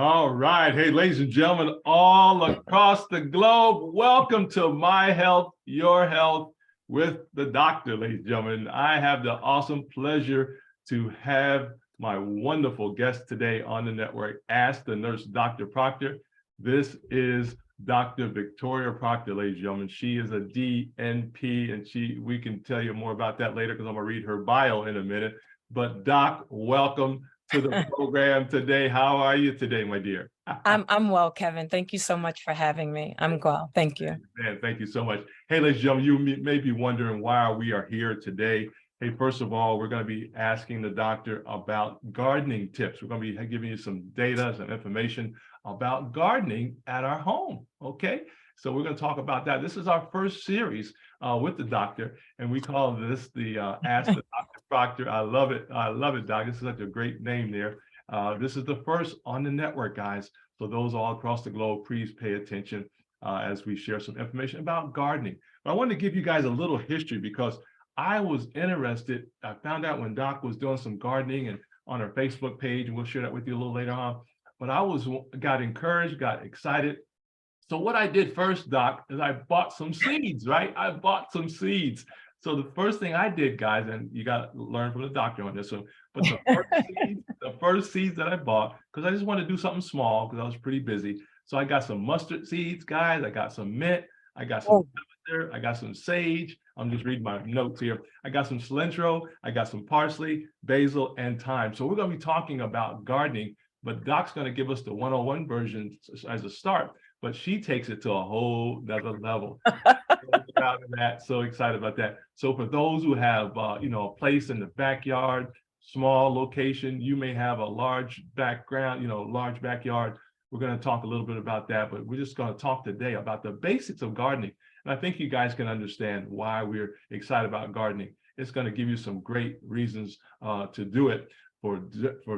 All right. Hey, ladies and gentlemen, all across the globe, welcome to My Health, Your Health with the doctor, ladies and gentlemen. I have the awesome pleasure to have my wonderful guest today on the network, Ask the Nurse, Dr. Proctor. This is Dr. Victoria Proctor, ladies and gentlemen. She is a DNP, and we can tell you more about that later because I'm going to read her bio in a minute. But Doc, welcome to the program today. How are you today, my dear? I'm well, Kevin. Thank you so much for having me. I'm well. Thank you. Man, thank you so much. Hey, ladies and gentlemen, you may be wondering why we are here today. Hey, first of all, we're going to be asking the doctor about gardening tips. We're going to be giving you some data, some information about gardening at our home. Okay, so we're going to talk about that. This is our first series with the doctor, and we call this the Ask the Dr. Proctor. I love it. I love it, Doc. This is such a great name there. This is the first on the network, guys. So those all across the globe, please pay attention as we share some information about gardening. But I want to give you guys a little history because I was interested. I found out when Doc was doing some gardening and on her Facebook page, and we'll share that with you a little later on. But I got encouraged, got excited. So what I did first, Doc, is I bought some seeds, right? I bought some seeds. So the first thing I did, guys, and you got to learn from the doctor on this one, but the first seeds that I bought, because I just wanted to do something small because I was pretty busy. So I got some mustard seeds, guys. I got some mint. I got some lavender. I got some sage. I'm just reading my notes here. I got some cilantro. I got some parsley, basil, and thyme. So we're going to be talking about gardening, but Doc's going to give us the 101 version as a start, but she takes it to a whole nother level. So excited about that. So for those who have, a place in the backyard, small location, you may have a large background, large backyard. We're going to talk a little bit about that, but we're just going to talk today about the basics of gardening. And I think you guys can understand why we're excited about gardening. It's going to give you some great reasons to do it for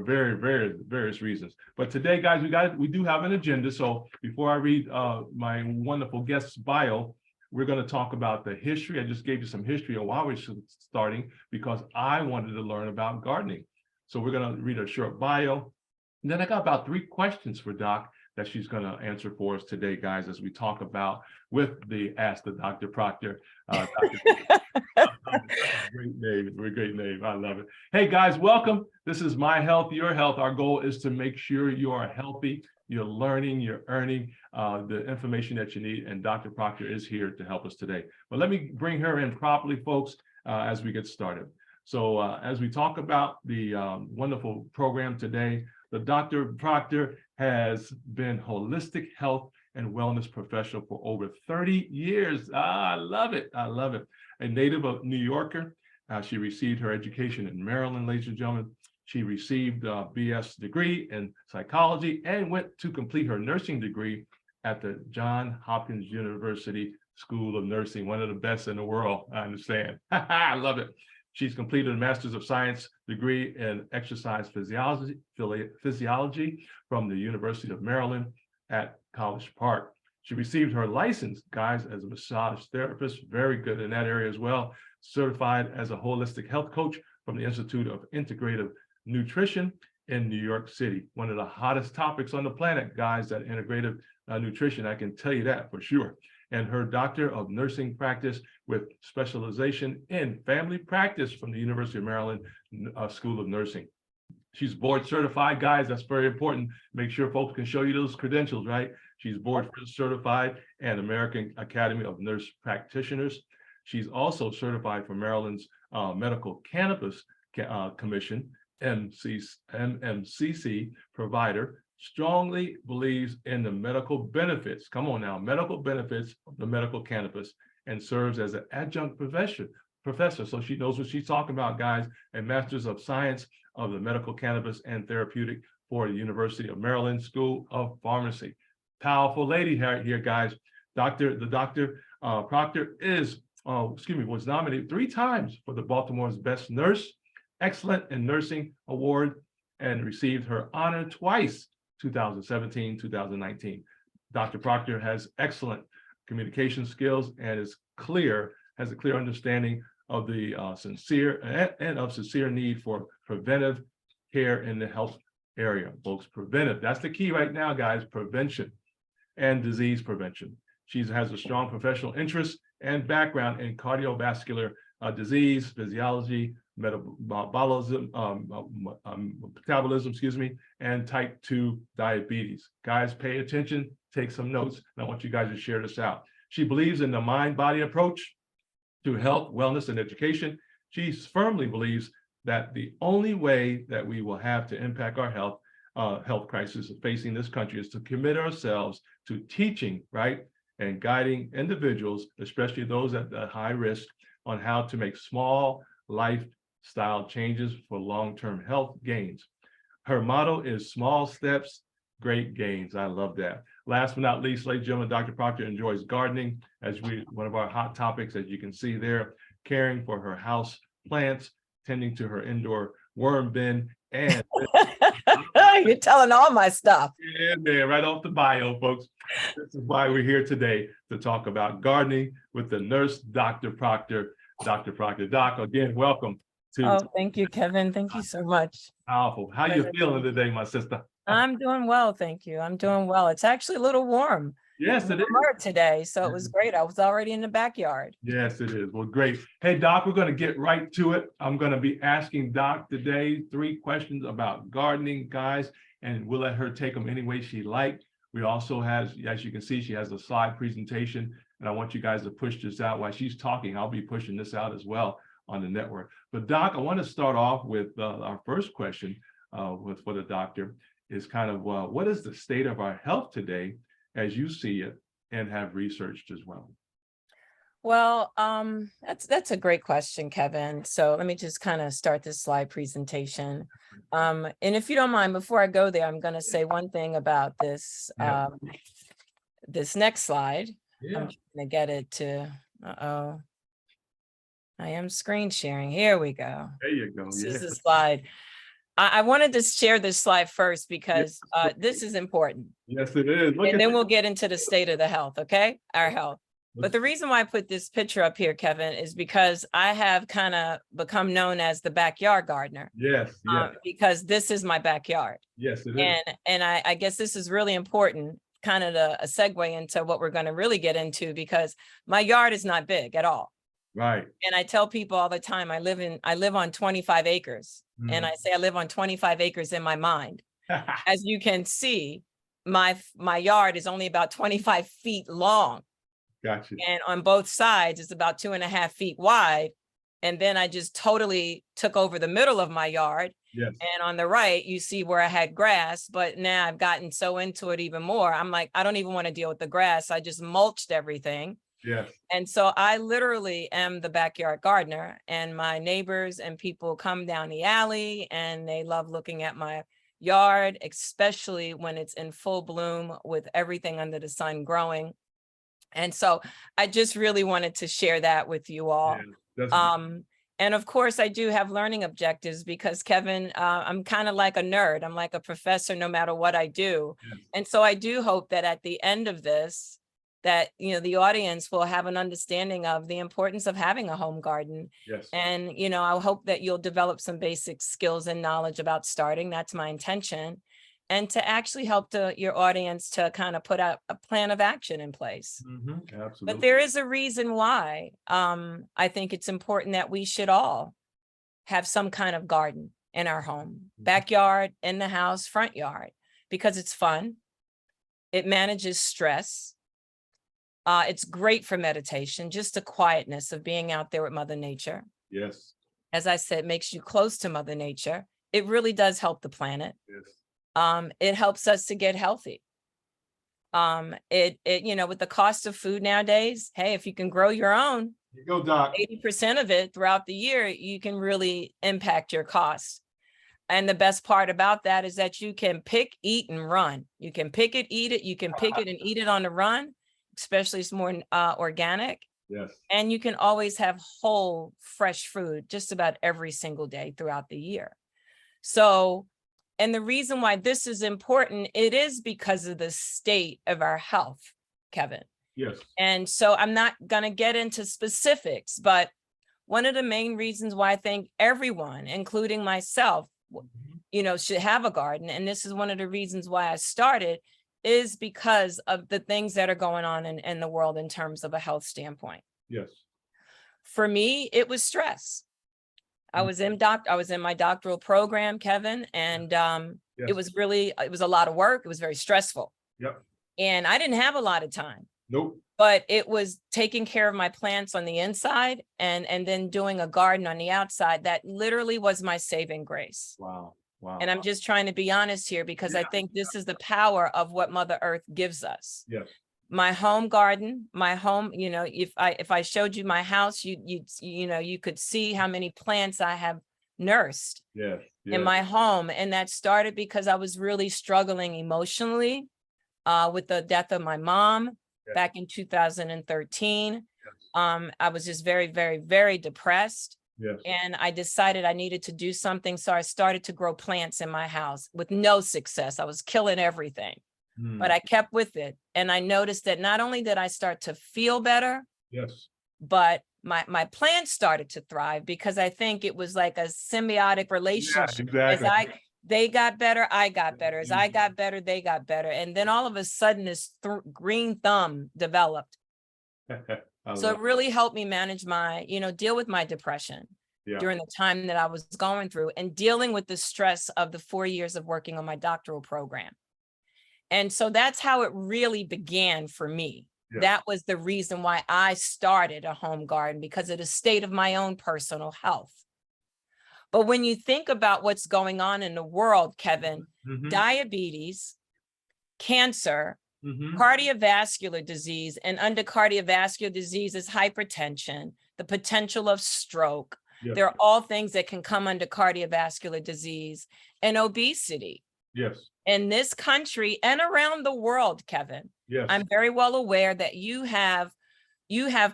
various reasons. But today, guys, we do have an agenda. So before I read my wonderful guest's bio, we're going to talk about the history. I just gave you some history of why we're starting because I wanted to learn about gardening. So we're going to read a short bio. And then I got about 3 questions for Doc that she's going to answer for us today, guys, as we talk about with the Ask the Dr. Proctor. Great name. I love it. Hey, guys, welcome. This is My Health, Your Health. Our goal is to make sure you are healthy, you're learning, you're earning the information that you need, and Dr. Proctor is here to help us today. But let me bring her in properly, folks, as we get started. So as we talk about the wonderful program today, the Dr. Proctor has been holistic health and wellness professional for over 30 years. I love it. I love it. A native of New Yorker, she received her education in Maryland, ladies and gentlemen. She received a BS degree in psychology and went to complete her nursing degree at the Johns Hopkins University School of Nursing, one of the best in the world, I understand. I love it. She's completed a Master's of Science degree in exercise physiology from the University of Maryland at College Park. She received her license, guys, as a massage therapist, very good in that area as well, certified as a holistic health coach from the Institute of Integrative Nutrition in New York City. One of the hottest topics on the planet, guys, that integrative nutrition, I can tell you that for sure. And her Doctor of Nursing Practice with specialization in family practice from the University of Maryland School of Nursing. She's board certified, guys. That's very important. Make sure folks can show you those credentials, right? She's board certified and American Academy of Nurse Practitioners. She's also certified for Maryland's Medical Cannabis Commission, MMCC provider. Strongly believes in the medical benefits, come on now, medical benefits of the medical cannabis, and serves as an adjunct professor. So she knows what she's talking about, guys, a Master's of Science of the Medical Cannabis and Therapeutic for the University of Maryland School of Pharmacy. Powerful lady here, guys. The Dr. Proctor was nominated 3 times for the Baltimore's Best Nurse, Excellent in Nursing Award, and received her honor twice, 2017, 2019. Dr. Proctor has excellent communication skills and has a clear understanding of the sincere need for preventive care in the area, folks. Preventive. That's the key right now, guys. Prevention and disease prevention. She has a strong professional interest and background in cardiovascular disease, physiology, metabolism, metabolism, excuse me, and type 2 diabetes. Guys, pay attention, take some notes, and I want you guys to share this out. She believes in the mind-body approach to health, wellness, and education. She firmly believes that the only way that we will have to impact our health crisis facing this country is to commit ourselves to teaching, right, and guiding individuals, especially those at the high risk, on how to make small lifestyle changes for long-term health gains. Her motto is small steps, great gains. I love that. Last but not least, ladies and gentlemen, Dr. Proctor enjoys gardening one of our hot topics, as you can see there, caring for her house plants, tending to her indoor worm bin, and you're telling all my stuff. yeah, man, right off the bio, folks. This is why we're here today, to talk about gardening with the nurse, Dr. Proctor. Dr. Proctor. Doc, again, welcome to. Oh, thank you, Kevin. Thank you so much. Powerful. How you feeling today, my sister? I'm doing well, thank you. I'm doing well. It's actually a little warm. Yes, it is. Today, so it was great. I was already in the backyard. Yes, it is. Well, great. Hey, Doc, we're going to get right to it. I'm going to be asking Doc today 3 questions about gardening, guys, and we'll let her take them any way she likes. We also have, as you can see, she has a slide presentation, and I want you guys to push this out while she's talking. I'll be pushing this out as well on the network. But Doc, I want to start off with our first question for the doctor is kind of, what is the state of our health today as you see it and have researched as well? Well, that's a great question, Kevin. So let me just kind of start this slide presentation. And if you don't mind, before I go there, I'm going to say one thing about this, this next slide. Yeah. I'm trying to get it to, I am screen sharing. Here we go. There you go. This is the slide. I wanted to share this slide first because this is important. Yes, it is. And then we'll get into the state of the health, okay? Our health. But the reason why I put this picture up here, Kevin, is because I have kind of become known as the backyard gardener. Yes, yes. Because this is my backyard. Yes, it is. And I guess this is really important, kind of a segue into what we're going to really get into, because my yard is not big at all. Right. And I tell people all the time, I live on 25 acres. And I say I live on 25 acres in my mind. As you can see, my yard is only about 25 feet long. Gotcha. And on both sides, it's about 2.5 feet wide. And then I just totally took over the middle of my yard. Yes. And on the right, you see where I had grass, but now I've gotten so into it even more. I'm like, I don't even want to deal with the grass. I just mulched everything. Yes. And so I literally am the backyard gardener, and my neighbors and people come down the alley and they love looking at my yard, especially when it's in full bloom with everything under the sun growing. And so I just really wanted to share that with you all. Yeah, and of course, I do have learning objectives because, Kevin, I'm kind of like a nerd. I'm like a professor no matter what I do. Yes. And so I do hope that at the end of this, that, you know, the audience will have an understanding of the importance of having a home garden. Yes. And, you know, I hope that you'll develop some basic skills and knowledge about starting. That's my intention. And to actually help your audience to kind of put out a plan of action in place. Absolutely. But there is a reason why I think it's important that we should all have some kind of garden in our home, backyard, in the house, front yard, because it's fun. It manages stress. It's great for meditation, just the quietness of being out there with Mother Nature. Yes. As I said, makes you close to Mother Nature. It really does help the planet. Yes. It helps us to get healthy. It you know, with the cost of food nowadays, hey, if you can grow your own, you go, Doc. 80% of it throughout the year, you can really impact your costs. And the best part about that is that you can pick, eat, and run. You can pick it, eat it. You can pick it and eat it on the run, especially it's more organic. Yes. And you can always have whole, fresh food just about every single day throughout the year. So, and the reason why this is important, it is because of the state of our health, Kevin. Yes. And so I'm not going to get into specifics, but one of the main reasons why I think everyone, including myself, should have a garden. And this is one of the reasons why I started, is because of the things that are going on in the world in terms of a health standpoint. Yes. For me, it was stress. I was in my doctoral program, Kevin, and it was a lot of work. It was very stressful. Yep. And I didn't have a lot of time. Nope. But it was taking care of my plants on the inside and then doing a garden on the outside. That literally was my saving grace. Wow. Wow. And I'm just trying to be honest here, because I think this is the power of what Mother Earth gives us. Yes. My home garden, my home, if I showed you my house, you could see how many plants I have nursed in my home. And that started because I was really struggling emotionally with the death of my mom back in 2013. I was just very, very, very depressed. And I decided I needed to do something. So I started to grow plants in my house with no success. I was killing everything, but I kept with it. And I noticed that not only did I start to feel better, but my plants started to thrive, because I think it was like a symbiotic relationship. As they got better, I got better. As I got better, they got better. And then all of a sudden this green thumb developed. So it really helped me manage my, deal with my depression during the time that I was going through, and dealing with the stress of the 4 years of working on my doctoral program. And so that's how it really began for me. That was the reason why I started a home garden, because of the state of my own personal health. But when you think about what's going on in the world, Kevin, diabetes, cancer, cardiovascular disease, and under cardiovascular disease is hypertension, the potential of stroke. They're all things that can come under cardiovascular disease, and obesity. In this country and around the world, Kevin, I'm very well aware that you have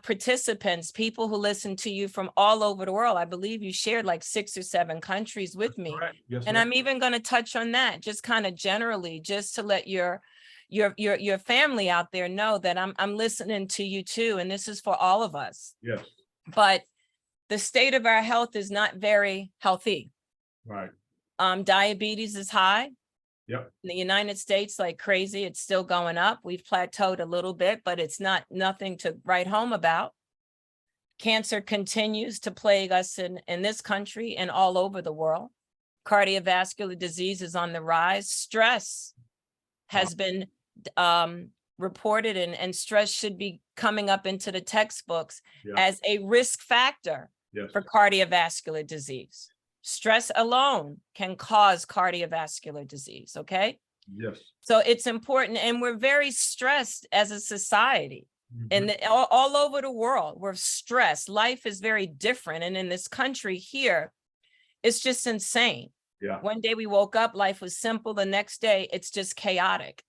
participants, people who listen to you from all over the world. I believe you shared like 6 or 7 countries with me. And I'm even going to touch on that just kind of generally, just to let your family out there know that I'm listening to you too. And this is for all of us. But the state of our health is not very healthy. Diabetes is high. In the United States, like crazy. It's still going up. We've plateaued a little bit, but it's nothing to write home about. Cancer continues to plague us in this country and all over the world. Cardiovascular disease is on the rise. Stress has been reported, and stress should be coming up into the textbooks as a risk factor for cardiovascular disease. Stress alone can cause cardiovascular disease, okay? So it's important, and we're very stressed as a society. And all over the world, we're stressed. Life is very different. And in this country here, it's just insane. One day we woke up, life was simple. The next day, it's just chaotic.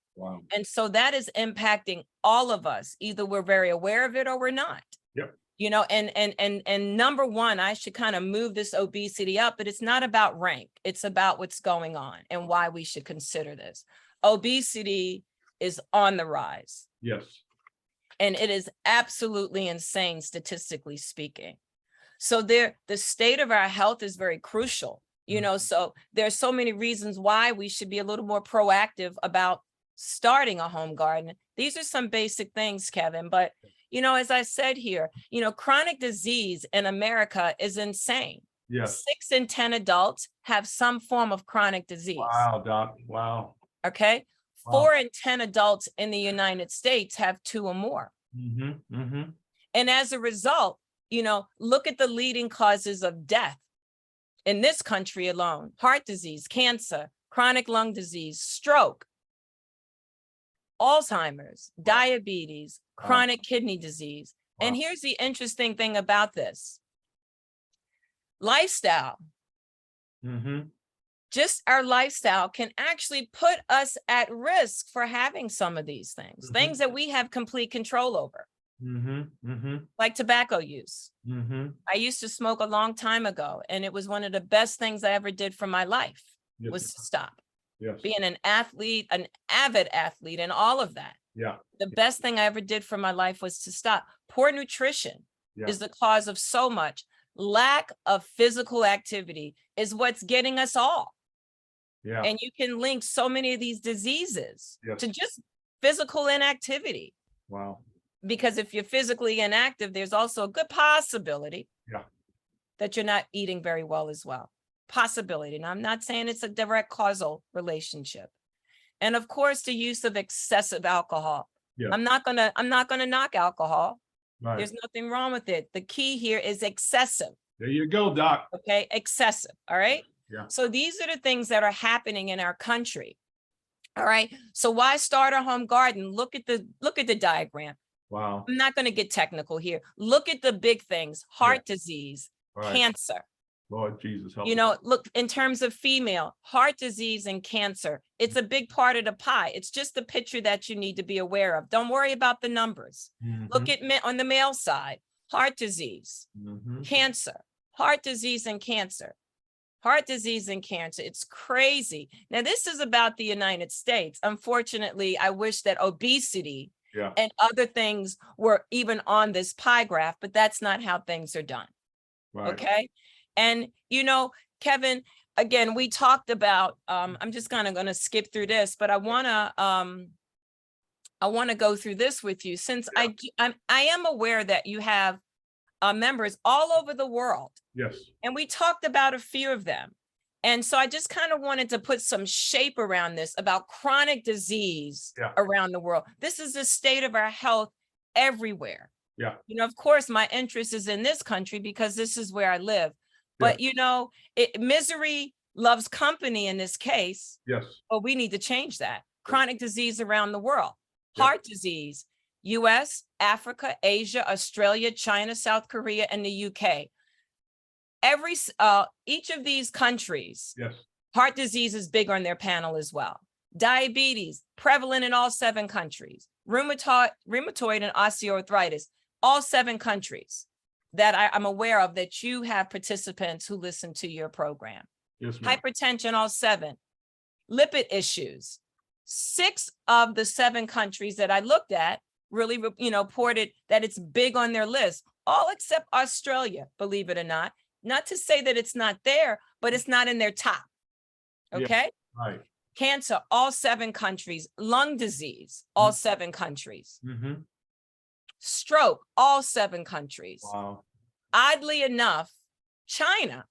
And so that is impacting all of us. Either we're very aware of it or we're not. And number one, I should kind of move this obesity up, but it's not about rank. It's about what's going on and why we should consider this. Obesity is on the rise. And it is absolutely insane, statistically speaking. So the state of our health is very crucial. So there's so many reasons why we should be a little more proactive about starting a home garden. These are some basic things, Kevin, but as I said here, chronic disease in America is insane. 6 in 10 adults have some form of chronic disease. Wow, Doc. Wow. Okay. 4 in 10 adults in the United States have 2 or more. And as a result, look at the leading causes of death in this country alone: heart disease, cancer, chronic lung disease, stroke, Alzheimer's, diabetes, chronic kidney disease. And here's the interesting thing about this: lifestyle. Just our lifestyle can actually put us at risk for having some of these things, things that we have complete control over, like tobacco use. I used to smoke a long time ago, and it was one of the best things I ever did for my life was to stop. Being an athlete, an avid athlete, and all of that. The best thing I ever did for my life was to stop. Poor nutrition is the cause of so much. Lack of physical activity is what's getting us all. Yeah. And you can link so many of these diseases Yes. to just physical inactivity. Wow. Because if you're physically inactive, there's also a good possibility Yeah. that you're not eating very well as well. Possibility. And I'm not saying it's a direct causal relationship. And of course, the use of excessive alcohol. Yeah. I'm not gonna knock alcohol. Right. There's nothing wrong with it. The key here is excessive. There you go, Doc. Okay, excessive. All right. Yeah. So these are the things that are happening in our country. All right. So why start a home garden? Look at the diagram. Wow. I'm not going to get technical here. Look at the big things: heart disease, Right. cancer. Lord Jesus, help You us. know, look, in terms of female, heart disease and cancer, it's a big part of the pie. It's just the picture that you need to be aware of. Don't worry about the numbers. Look at on the male side: heart disease, cancer, heart disease and cancer, heart disease and cancer. It's crazy. Now, this is about the United States. Unfortunately, I wish that obesity Yeah. and other things were even on this pie graph, but that's not how things are done. Right. Okay. And, you know, Kevin, again, we talked about, I'm just kind of going to skip through this, but I want to go through this with you, since I am aware that you have members all over the world. Yes. And we talked about a few of them. And so I just kind of wanted to put some shape around this about chronic disease around the world. This is the state of our health everywhere. Yeah. You know, of course, my interest is in this country because this is where I live. But, you know, misery loves company in this case. Yes. But we need to change that. Chronic disease around the world. Heart disease: US, Africa, Asia, Australia, China, South Korea, and the UK. Each of these countries, heart disease is big on their panel as well. Diabetes, prevalent in all 7 countries. Rheumatoid and osteoarthritis, all 7 countries that I'm aware of that you have participants who listen to your program. Yes, ma'am. Hypertension, all 7. Lipid issues. 6 of the 7 countries that I looked at really, you know, reported that it's big on their list, all except Australia, believe it or not. Not to say that it's not there, but it's not in their top. Okay. Yeah, right. Cancer, all 7 countries. Lung disease, all 7 countries. Stroke, all 7 countries. Wow. Oddly enough, China,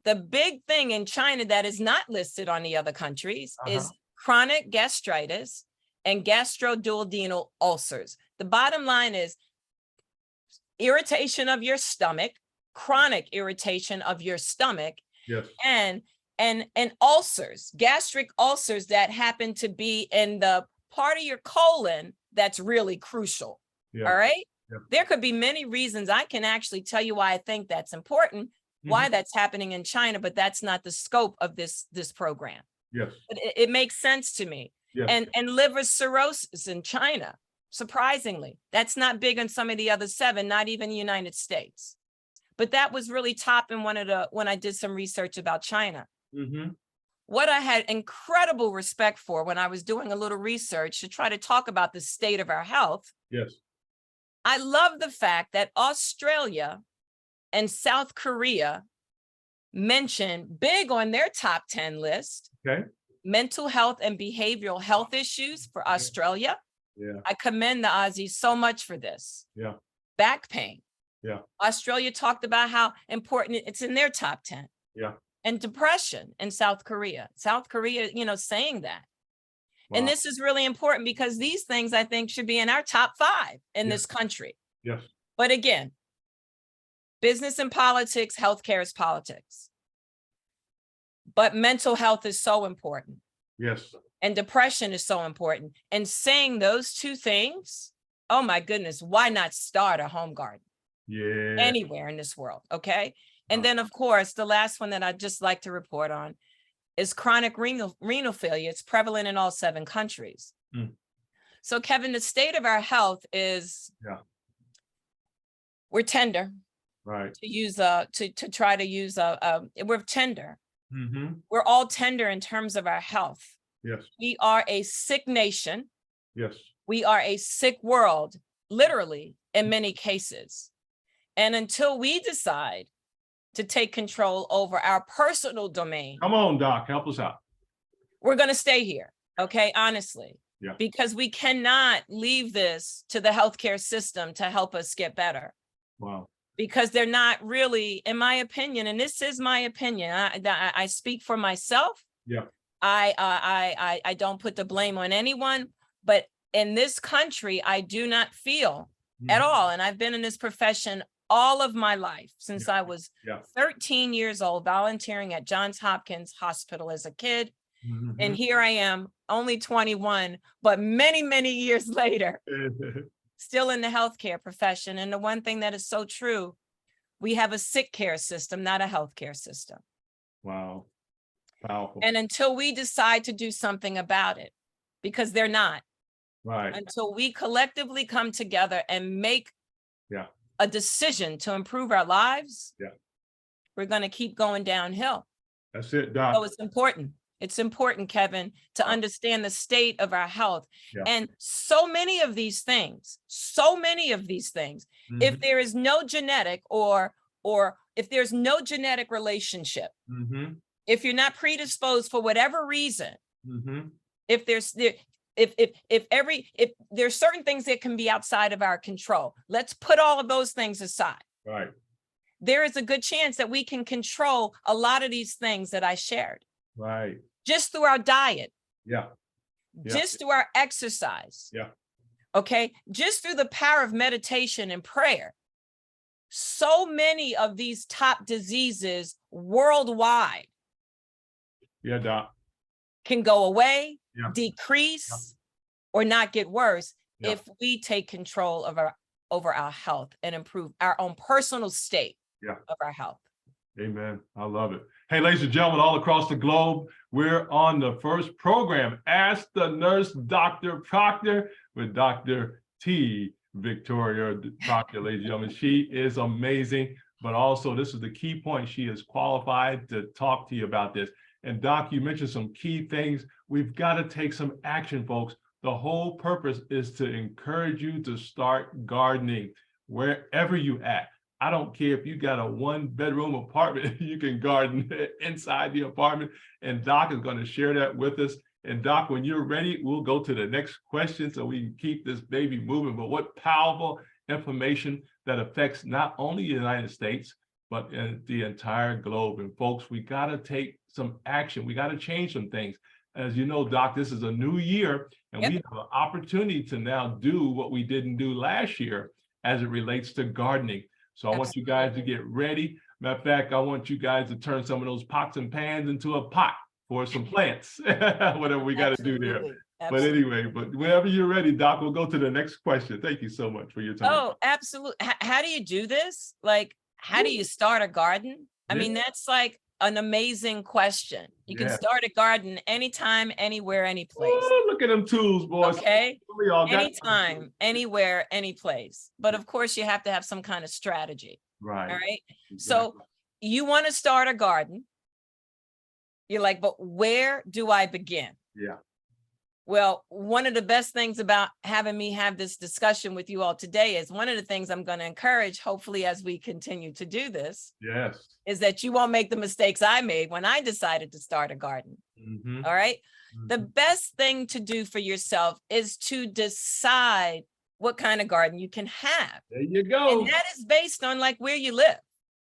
the big thing in China that is not listed on the other countries is chronic gastritis and gastroduodenal ulcers. The bottom line is irritation of your stomach, chronic irritation of your stomach, and ulcers, gastric ulcers that happen to be in the part of your colon that's really crucial. All right. There could be many reasons. I can actually tell you why I think that's important, why that's happening in China, but that's not the scope of this program. Yes. But it makes sense to me. And liver cirrhosis in China, surprisingly, that's not big on some of the other 7, not even the United States. But that was really top in when I did some research about China. What I had incredible respect for when I was doing a little research to try to talk about the state of our health. I love the fact that Australia and South Korea mentioned big on their top 10 list. Mental health and behavioral health issues for Australia. I commend the Aussies so much for this. Back pain. Australia talked about how important it's in their top 10. And depression in South Korea. South Korea, you know, saying that. And this is really important because these things, I think, should be in our top 5 in this country. But again, business and politics, healthcare is politics. But mental health is so important. And depression is so important. And saying those 2 things, oh my goodness, why not start a home garden? Anywhere in this world, okay? And then, of course, the last one that I'd just like to report on is chronic renal failure. It's prevalent in all 7 countries. So, Kevin, the state of our health is, we're tender. To use we're tender. We're all tender in terms of our health. We are a sick nation. We are a sick world, literally, in many cases. And until we decide to take control over our personal domain, Come on, Doc, help us out. we're going to stay here. Okay, honestly. Yeah. Because we cannot leave this to the healthcare system to help us get better. Wow. Because they're not really, in my opinion, and this is my opinion, I speak for myself. Yeah. I don't put the blame on anyone, but in this country, I do not feel at all, and I've been in this profession all of my life since I was 13 years old, volunteering at Johns Hopkins Hospital as a kid. And here I am, only 21, but many, many years later, still in the healthcare profession. And the one thing that is so true, we have a sick care system, not a healthcare system. Wow. Powerful. And until we decide to do something about it, because they're not, right. Until we collectively come together and make a decision to improve our lives, we're going to keep going downhill. That's it, Doc. So it's important. It's important, Kevin, to understand the state of our health. And so many of these things, if there is no genetic or if there's no genetic relationship, if you're not predisposed for whatever reason, if there's certain things that can be outside of our control, let's put all of those things aside. Right. There is a good chance that we can control a lot of these things that I shared. Right. Just through our diet. Yeah. Just through our exercise. Yeah. Okay. Just through the power of meditation and prayer. So many of these top diseases worldwide. Yeah, Doc. Can go away, decrease, or not get worse if we take control of over our health and improve our own personal state of our health. Amen. I love it. Hey, ladies and gentlemen, all across the globe, we're on the first program, Ask the Nurse Dr. Proctor, with Dr. T. Victoria Proctor, ladies and gentlemen. She is amazing, but also this is the key point. She is qualified to talk to you about this. And Doc, you mentioned some key things. We've got to take some action, folks. The whole purpose is to encourage you to start gardening wherever you at. I don't care if you got a 1-bedroom apartment, you can garden inside the apartment. And Doc is going to share that with us. And Doc, when you're ready, we'll go to the next question so we can keep this baby moving. But what powerful information that affects not only the United States, but the entire globe. And folks, we got to take some action. We got to change some things. As you know, Doc, this is a new year, and we have an opportunity to now do what we didn't do last year as it relates to gardening. So I want you guys to get ready. Matter of fact, I want you guys to turn some of those pots and pans into a pot for some plants, whatever we got to do there. But anyway, but whenever you're ready, Doc, we'll go to the next question. Thank you so much for your time. Oh, absolutely. How do you do this? Like, how do you start a garden? I mean, that's like an amazing question. You can start a garden anytime, anywhere, any place. Oh, look at them tools, boys. Okay. Anytime, anywhere, any place. But of course, you have to have some kind of strategy. Right. All right. Exactly. So you want to start a garden. You're like, but where do I begin? Yeah. Well, one of the best things about having me have this discussion with you all today is one of the things I'm going to encourage, hopefully, as we continue to do this, is that you won't make the mistakes I made when I decided to start a garden. All right. The best thing to do for yourself is to decide what kind of garden you can have. There you go. And that is based on like where you live.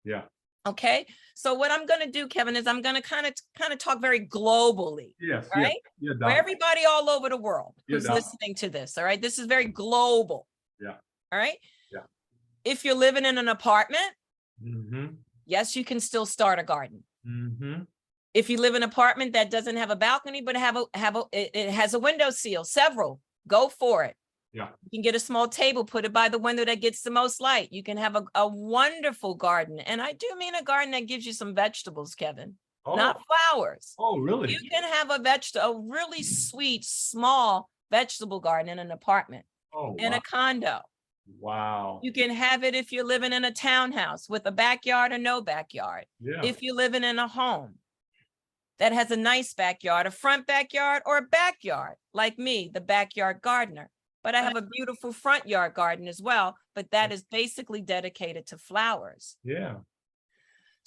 Yeah. Okay. So what I'm going to do, Kevin, is I'm going to kind of talk very globally. Yes. All right. Yeah, for everybody all over the world who's listening to this. All right. This is very global. Yeah. All right. Yeah. If you're living in an apartment, yes, you can still start a garden. If you live in an apartment that doesn't have a balcony, but it has a window sill, several, go for it. Yeah. You can get a small table, put it by the window that gets the most light. You can have a wonderful garden. And I do mean a garden that gives you some vegetables, Kevin, not flowers. Oh, really? You can have a really sweet, small vegetable garden in an apartment, in a condo. Wow. You can have it if you're living in a townhouse with a backyard or no backyard. Yeah. If you're living in a home that has a nice backyard, a front backyard or a backyard, like me, the backyard gardener. But I have a beautiful front yard garden as well, but that is basically dedicated to flowers. Yeah.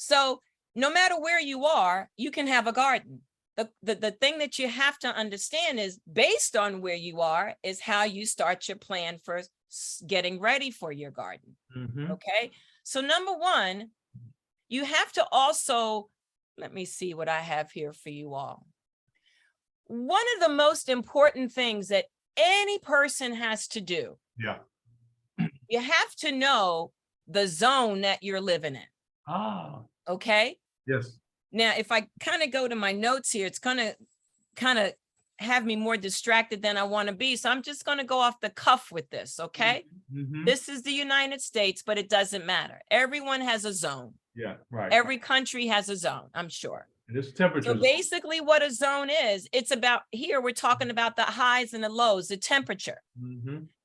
So no matter where you are, you can have a garden. The thing that you have to understand is based on where you are is how you start your plan for getting ready for your garden. Okay. So number one, you have to also, let me see what I have here for you all. One of the most important things that any person has to do, Yeah. you have to know the zone that you're living in. Ah, Okay. yes. Now, if I kind of go to my notes here, it's going to kind of have me more distracted than I want to be. So I'm just going to go off the cuff with this. Okay. This is the United States, but it doesn't matter. Everyone has a zone. Yeah, right. Every country has a zone, I'm sure. And this temperature. So basically what a zone is, it's about, here we're talking about the highs and the lows, the temperature.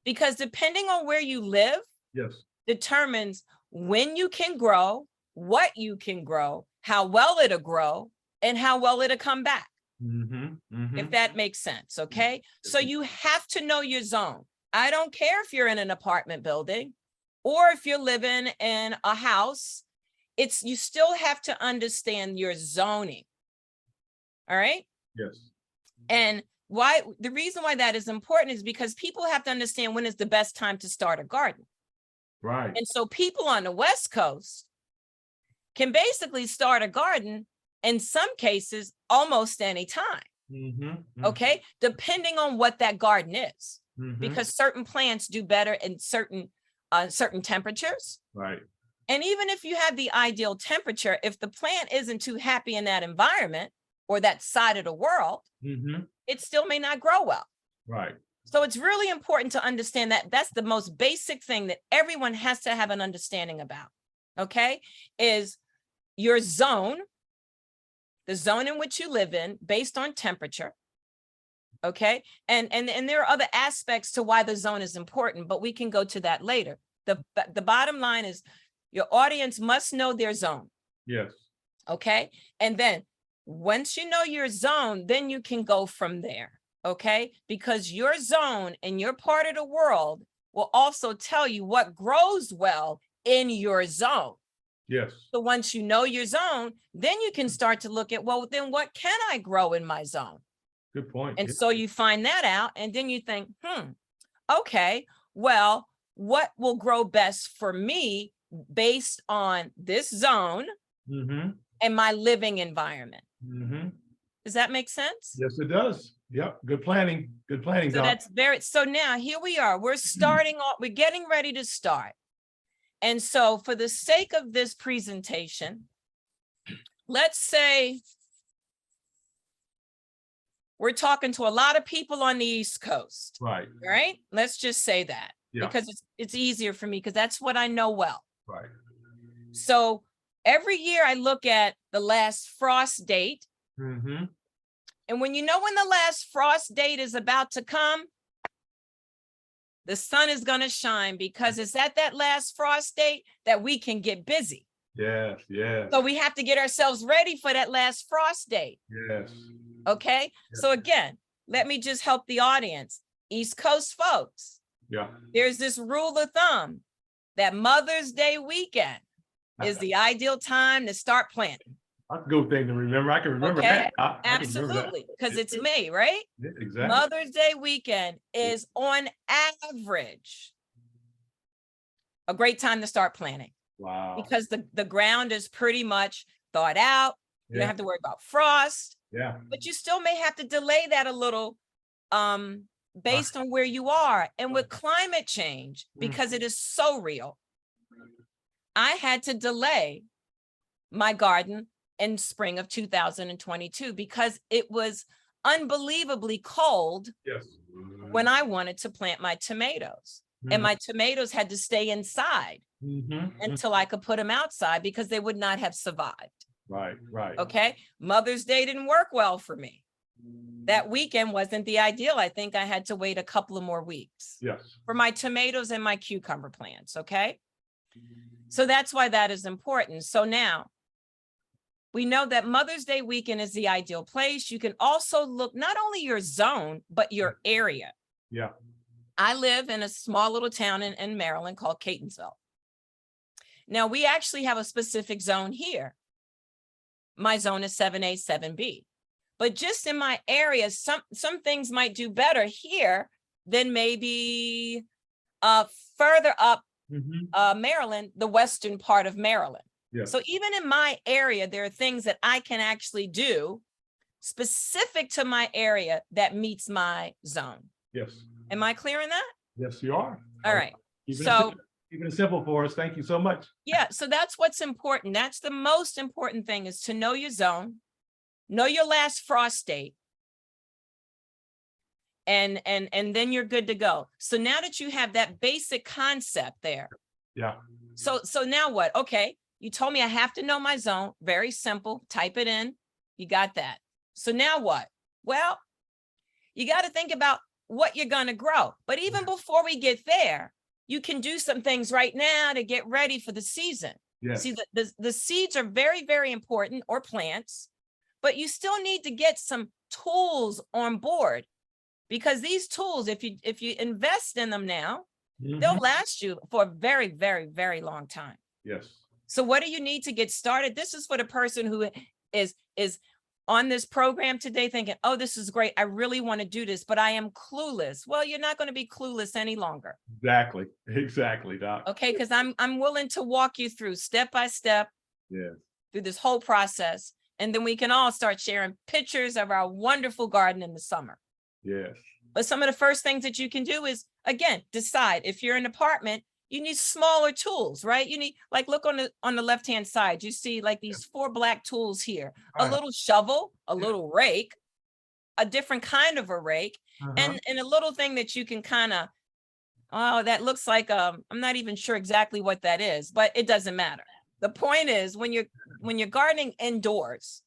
Because depending on where you live, yes, determines when you can grow, what you can grow, how well it'll grow, and how well it'll come back. If that makes sense, okay? So you have to know your zone. I don't care if you're in an apartment building or if you're living in a house, you still have to understand your zoning. All right? yes. And the reason why that is important is because people have to understand when is the best time to start a garden. Right. And so people on the West Coast can basically start a garden in some cases almost any time. Okay, depending on what that garden is, because certain plants do better in certain temperatures. Right. And even if you have the ideal temperature, if the plant isn't too happy in that environment or that side of the world, it still may not grow well. Right. So it's really important to understand that that's the most basic thing that everyone has to have an understanding about. Okay, is your zone, the zone in which you live in based on temperature. Okay. And there are other aspects to why the zone is important, but we can go to that later. The bottom line is your audience must know their zone. Yes. Okay. And then once you know your zone, then you can go from there. Okay. Because your zone in your part of the world will also tell you what grows well in your zone. Yes. So once you know your zone, then you can start to look at, well, then what can I grow in my zone? Good point. And so you find that out and then you think, okay, well, what will grow best for me based on this zone and my living environment? Does that make sense? Yes, it does. Yep. Good planning. Good planning. So Doc. so now here we are, we're starting off, we're getting ready to start. And so for the sake of this presentation, let's say we're talking to a lot of people on the East Coast. Right. Right? Let's just say that because it's easier for me because that's what I know well. Right. So every year I look at the last frost date. And when you know when the last frost date is about to come, the sun is going to shine because it's at that last frost date that we can get busy. Yes, yes. So we have to get ourselves ready for that last frost date. Yes. Okay. Yes. So again, let me just help the audience. East Coast folks. Yeah. There's this rule of thumb that Mother's Day weekend is the ideal time to start planting. That's a good thing to remember. I can remember that. Absolutely, because it's May, right? Yeah, exactly. Mother's Day weekend is on average a great time to start planting. Wow. Because the ground is pretty much thawed out. You don't have to worry about frost. Yeah. But you still may have to delay that a little based on where you are. And with climate change, because it is so real, I had to delay my garden in spring of 2022 because it was unbelievably cold when I wanted to plant my tomatoes. And my tomatoes had to stay inside until I could put them outside because they would not have survived. Right, right. Okay. Mother's Day didn't work well for me. That weekend wasn't the ideal. I think I had to wait a couple of more weeks for my tomatoes and my cucumber plants. Okay. So that's why that is important. So now we know that Mother's Day weekend is the ideal place. You can also look not only your zone, but your area. Yeah. I live in a small little town in Maryland called Catonsville. Now we actually have a specific zone here. my zone is 7A, 7B. But just in my area, some things might do better here than maybe further up Maryland, the western part of Maryland. Yeah. So even in my area, there are things that I can actually do specific to my area that meets my zone. Yes. Am I clear on that? Yes, you are. All right. Keeping it simple for us. Thank you so much. Yeah, so that's what's important. That's the most important thing, is to know your zone, know your last frost date, and then you're good to go. So now that you have that basic concept there. Yeah. So now what? Okay, you told me I have to know my zone. Very simple. Type it in. You got that. So now what? Well, you got to think about what you're going to grow. But even before we get there, you can do some things right now to get ready for the season. Yes. See, the seeds are very, very important, or plants, but you still need to get some tools on board, because these tools, if you invest in them now, they'll last you for a very, very, very long time. Yes. So what do you need to get started? This is for the person who is on this program today thinking, oh, this is great, I really want to do this, but I am clueless. Well, you're not going to be clueless any longer. Exactly, Doc. Okay, because I'm willing to walk you through step by step, Yes. through this whole process, and then we can all start sharing pictures of our wonderful garden in the summer. Yes. But some of the first things that you can do is, again, decide if you're in an apartment, you need smaller tools, right? You need, like, look on the left-hand side, you see like these 4 black tools here, a little shovel, a little rake, a different kind of a rake, and a little thing that you can kind of, oh, that looks like, I'm not even sure exactly what that is, but it doesn't matter. The point is, when you're gardening indoors,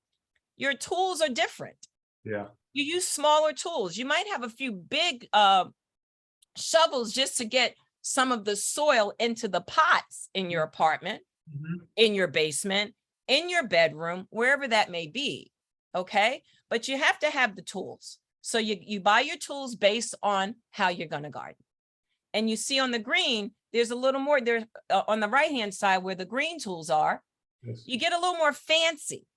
your tools are different. Yeah. You use smaller tools. You might have a few big shovels just to get some of the soil into the pots in your apartment, in your basement, in your bedroom, wherever that may be. Okay. But you have to have the tools. So you buy your tools based on how you're going to garden. And you see on the green, there's a little more there on the right-hand side where the green tools are. Yes. You get a little more fancy.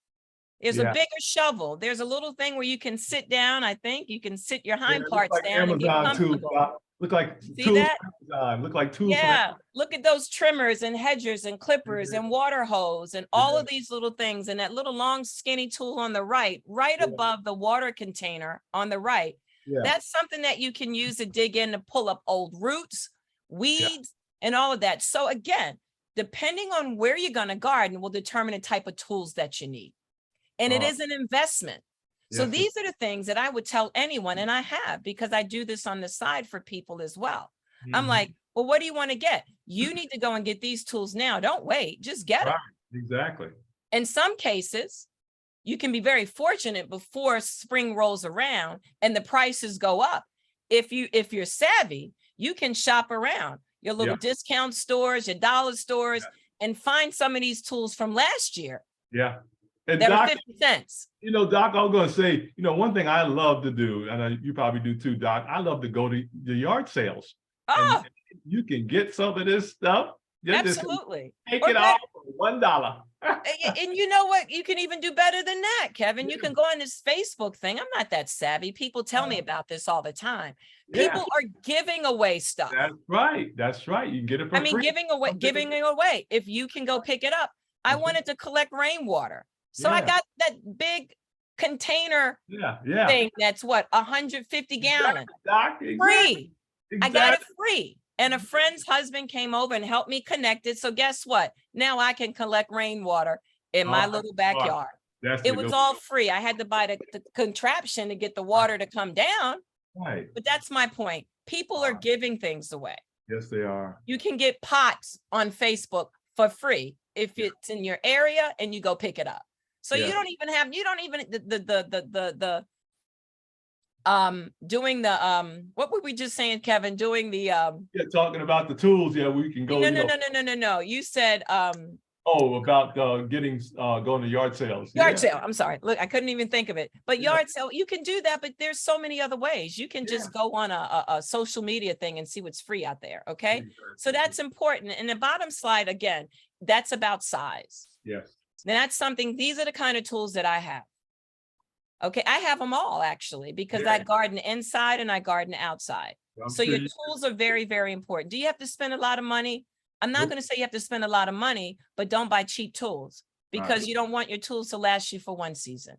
There's a bigger shovel. There's a little thing where you can sit down. I think you can sit your hind parts like down. Amazon and get tools. Look like See tools that? from Amazon. Look like tools. Yeah, look at those trimmers and hedgers and clippers and water hose and all of these little things, and that little long skinny tool on the right above the water container on the right. Yeah. That's something that you can use to dig in to pull up old roots, weeds, and all of that. So again, depending on where you're going to garden will determine the type of tools that you need. And it is an investment. So these are the things that I would tell anyone, and I have, because I do this on the side for people as well. I'm like, well, what do you want to get? You need to go and get these tools now. Don't wait, just get them. Exactly. In some cases, you can be very fortunate before spring rolls around and the prices go up. If you're savvy, you can shop around your little discount stores, your dollar stores, and find some of these tools from last year. Yeah. And that Doc, are 50 cents. You know, Doc, I'm going to say, one thing I love to do, and you probably do too, Doc, I love to go to the yard sales. Oh, and you can get some of this stuff. Absolutely. Take it off for $1. And you know what? You can even do better than that, Kevin. You can go on this Facebook thing. I'm not that savvy. People tell me about this all the time. People are giving away stuff. That's right. That's right. You can get it for free. Giving it away. If you can go pick it up. I wanted to collect rainwater. So I got that big container thing that's what, 150 gallons. Exactly. Free. I got it free. And a friend's husband came over and helped me connect it. So guess what? Now I can collect rainwater in my little backyard. It was all free. I had to buy the contraption to get the water to come down. Right. But that's my point. People are giving things away. Yes, they are. You can get pots on Facebook for free if it's in your area and you go pick it up. So you don't even doing the what were we just saying, Kevin? Doing the talking about the tools. Yeah, we can go. No. You said about getting going to yard sales. Yard sale. I'm sorry. Look, I couldn't even think of it. But yard sale, you can do that, but there's so many other ways. You can just go on a social media thing and see what's free out there. Okay. So that's important. And the bottom slide, again, that's about size. Yes. Now that's something, these are the kind of tools that I have. Okay, I have them all actually, because I garden inside and I garden outside. So your tools are very, very important. Do you have to spend a lot of money? I'm not going to say you have to spend a lot of money, but don't buy cheap tools, because you don't want your tools to last you for one season,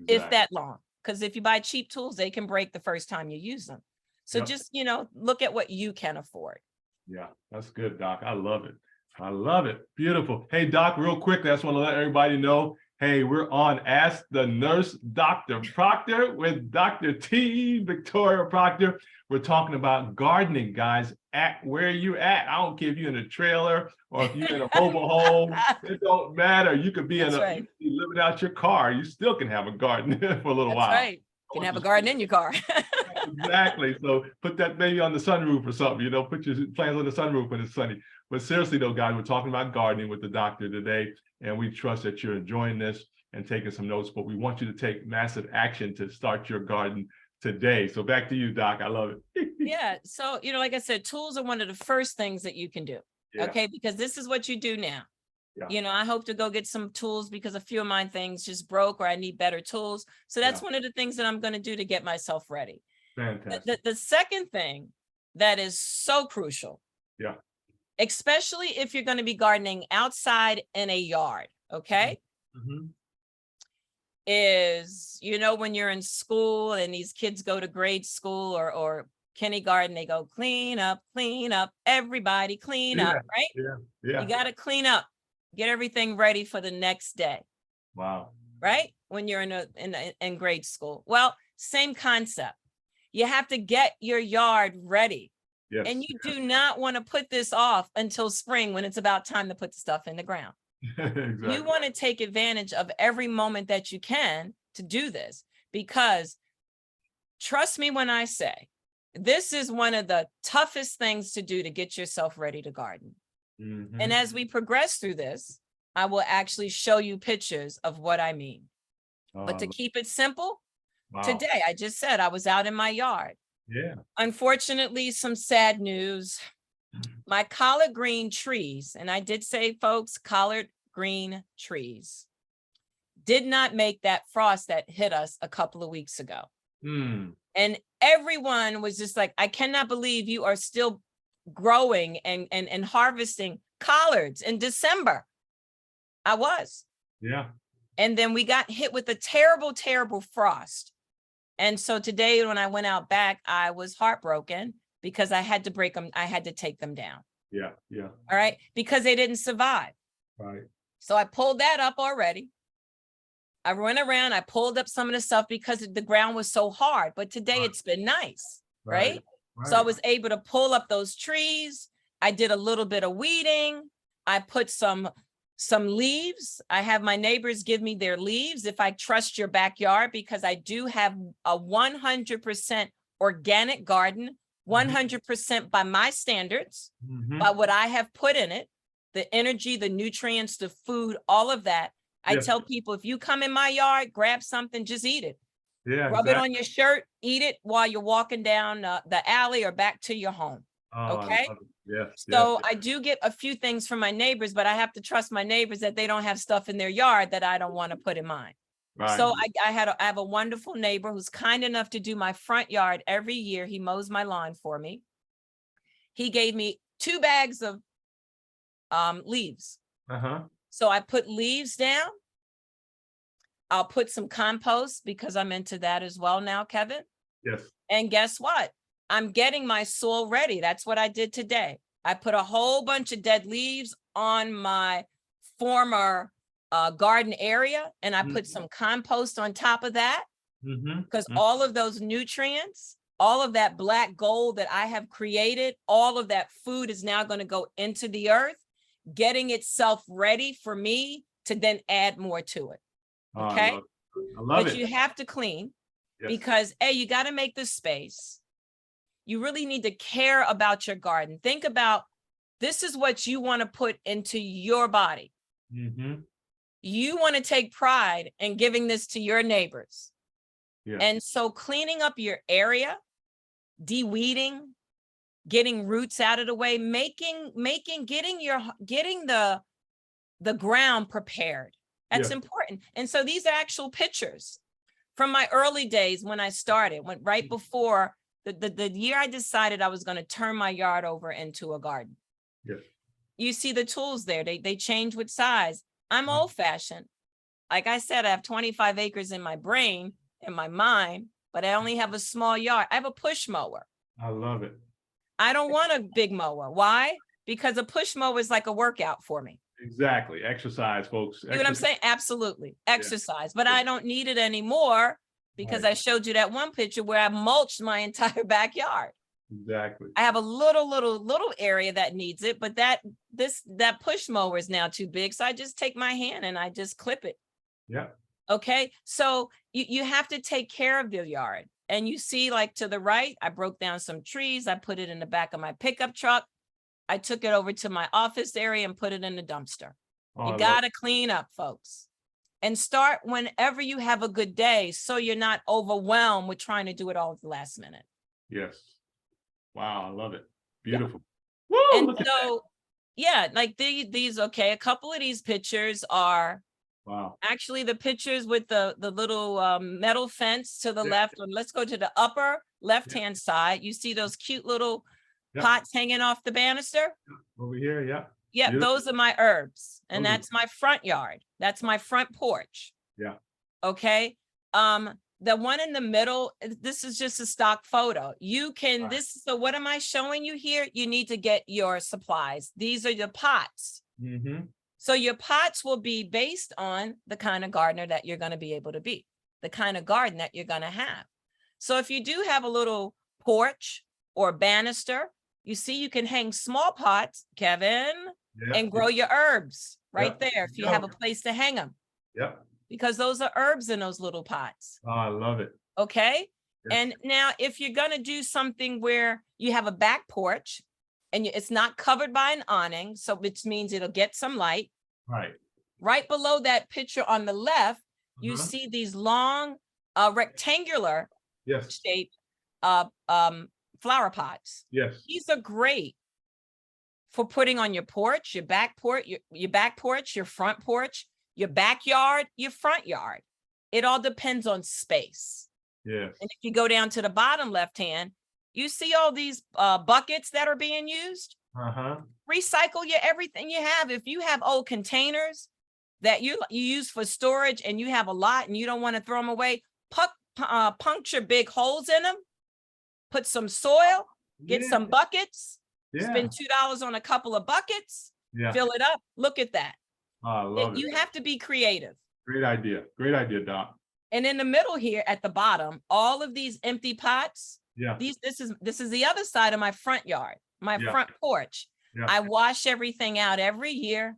if that long. Because if you buy cheap tools, they can break the first time you use them. So just, look at what you can afford. Yeah, that's good, Doc. I love it. I love it. Beautiful. Hey, Doc, real quickly, I just want to let everybody know, hey, we're on Ask the Nurse Dr. Proctor with Dr. T. Victoria Proctor. We're talking about gardening, guys. At where you at? I don't care if you're in a trailer or if you're in a mobile home. It don't matter. You could be you could be living out your car. You still can have a garden for a little while. That's right. You can have a garden in your car. Exactly. So put that baby on the sunroof or something, put your plants on the sunroof when it's sunny. But seriously though, guys, we're talking about gardening with the doctor today, and we trust that you're enjoying this and taking some notes, but we want you to take massive action to start your garden today. So back to you, Doc. I love it. Yeah. So, like I said, tools are one of the first things that you can do. Yeah. Okay. Because this is what you do now. Yeah. I hope to go get some tools because a few of my things just broke, or I need better tools. So that's one of the things that I'm going to do to get myself ready. Fantastic. The second thing that is so crucial, especially if you're going to be gardening outside in a yard, okay, is, when you're in school and these kids go to grade school or kindergarten, they go clean up, everybody clean up, right? Yeah. You got to clean up, get everything ready for the next day. Wow. Right? When you're in grade school. Well, same concept. You have to get your yard ready. Yes. And you do not want to put this off until spring, when it's about time to put the stuff in the ground. Exactly. You want to take advantage of every moment that you can to do this, because trust me when I say, this is one of the toughest things to do to get yourself ready to garden. And as we progress through this, I will actually show you pictures of what I mean. But to keep it simple, today, I just said I was out in my yard. Yeah. Unfortunately, some sad news. My collard green trees, and I did say, folks, collard green trees, did not make that frost that hit us a couple of weeks ago. And everyone was just like, I cannot believe you are still growing and harvesting collards in December. I was. Yeah. And then we got hit with a terrible, terrible frost. And so today when I went out back, I was heartbroken because I had to break them. I had to take them down. Yeah. Yeah. All right. Because they didn't survive. Right. So I pulled that up already. I went around, I pulled up some of the stuff because the ground was so hard, but today it's been nice. Right. So I was able to pull up those trees. I did a little bit of weeding. I put some leaves. I have my neighbors give me their leaves if I trust your backyard, because I do have a 100% organic garden, 100% by my standards, by what I have put in it, the energy, the nutrients, the food, all of that. I tell people, if you come in my yard, grab something, just eat it. Yeah, rub it on your shirt, eat it while you're walking down the alley or back to your home. Okay. Yes. So I do get a few things from my neighbors, but I have to trust my neighbors that they don't have stuff in their yard that I don't want to put in mine. Right. So I have a wonderful neighbor who's kind enough to do my front yard every year. He mows my lawn for me. He gave me 2 bags of leaves. So I put leaves down. I'll put some compost because I'm into that as well now, Kevin. Yes. And guess what? I'm getting my soil ready. That's what I did today. I put a whole bunch of dead leaves on my former garden area, and I put some compost on top of that, because all of those nutrients, all of that black gold that I have created, all of that food is now going to go into the earth, getting itself ready for me to then add more to it. Okay. I love it. But you have to clean because you got to make the space. You really need to care about your garden. Think about, this is what you want to put into your body. You want to take pride in giving this to your neighbors. And so cleaning up your area, de-weeding, getting roots out of the way, getting the ground prepared. That's Yeah. important. And so these are actual pictures from my early days when I started, when right before the year I decided I was going to turn my yard over into a garden. Yes. You see the tools there. They change with size. I'm old fashioned. Like I said, I have 25 acres in my brain, in my mind, but I only have a small yard. I have a push mower. I love it. I don't want a big mower. Why? Because a push mower is like a workout for me. Exactly. Exercise, folks. See what I'm saying? Absolutely. Exercise, but I don't need it anymore because Right. I showed you that one picture where I mulched my entire backyard. Exactly. I have a little area that needs it, but that push mower is now too big. So I just take my hand and I just clip it. Yeah. Okay. So you have to take care of the yard. And you see, like to the right, I broke down some trees. I put it in the back of my pickup truck. I took it over to my office area and put it in the dumpster. Oh, You got to clean up, folks, and start whenever you have a good day, so you're not overwhelmed with trying to do it all at the last minute. yes. Wow, I love it. Yeah. Beautiful. Woo, And look at so, yeah, like these, okay, a couple of these pictures are that. Wow. actually the pictures with the little metal fence to the Yeah. left. And let's go to the upper left-hand side. You see those cute little Yeah. pots hanging off the banister? Over here, yeah. Yeah, Beautiful. those are my herbs. And Those are- that's my front yard. That's my front porch. Yeah. Okay. The one in the middle, this is just a stock photo. You can, Right. so what am I showing you here? You need to get your supplies. These are your pots. Mm-hmm. So your pots will be based on the kind of gardener that you're going to be able to be, the kind of garden that you're going to have. So if you do have a little porch or banister, you see you can hang small pots, Kevin, Yeah. and grow your herbs right Yeah. there if you Yeah. have a place to hang them, Yeah. because those are herbs in those little pots. Oh, I love it. Okay. Yes. And now if you're going to do something where you have a back porch and it's not covered by an awning, so which means it'll get some light. Right. Right below that picture on the left, you Uh-huh. see these long rectangular Yes. shaped flower pots. Yes. These are great for putting on your porch, your back porch, your back porch, your front porch, your backyard, your front yard. It all depends on space. Yes. And if you go down to the bottom left hand, you see all these buckets that are being used. Uh-huh. Recycle your everything you have. If you have old containers that you use for storage and you have a lot and you don't want to throw them away, puncture big holes in them, put some soil, get Yeah. some buckets, Yeah. spend $2 on a couple of buckets, Yeah. fill it up. Look at that. Oh, I love You it. have to be creative. Great idea. Great idea, Doc. And in the middle here at the bottom, all of these empty pots, Yeah. this is the other side of my front yard, my Yeah. front porch. Yeah. I wash everything out every year.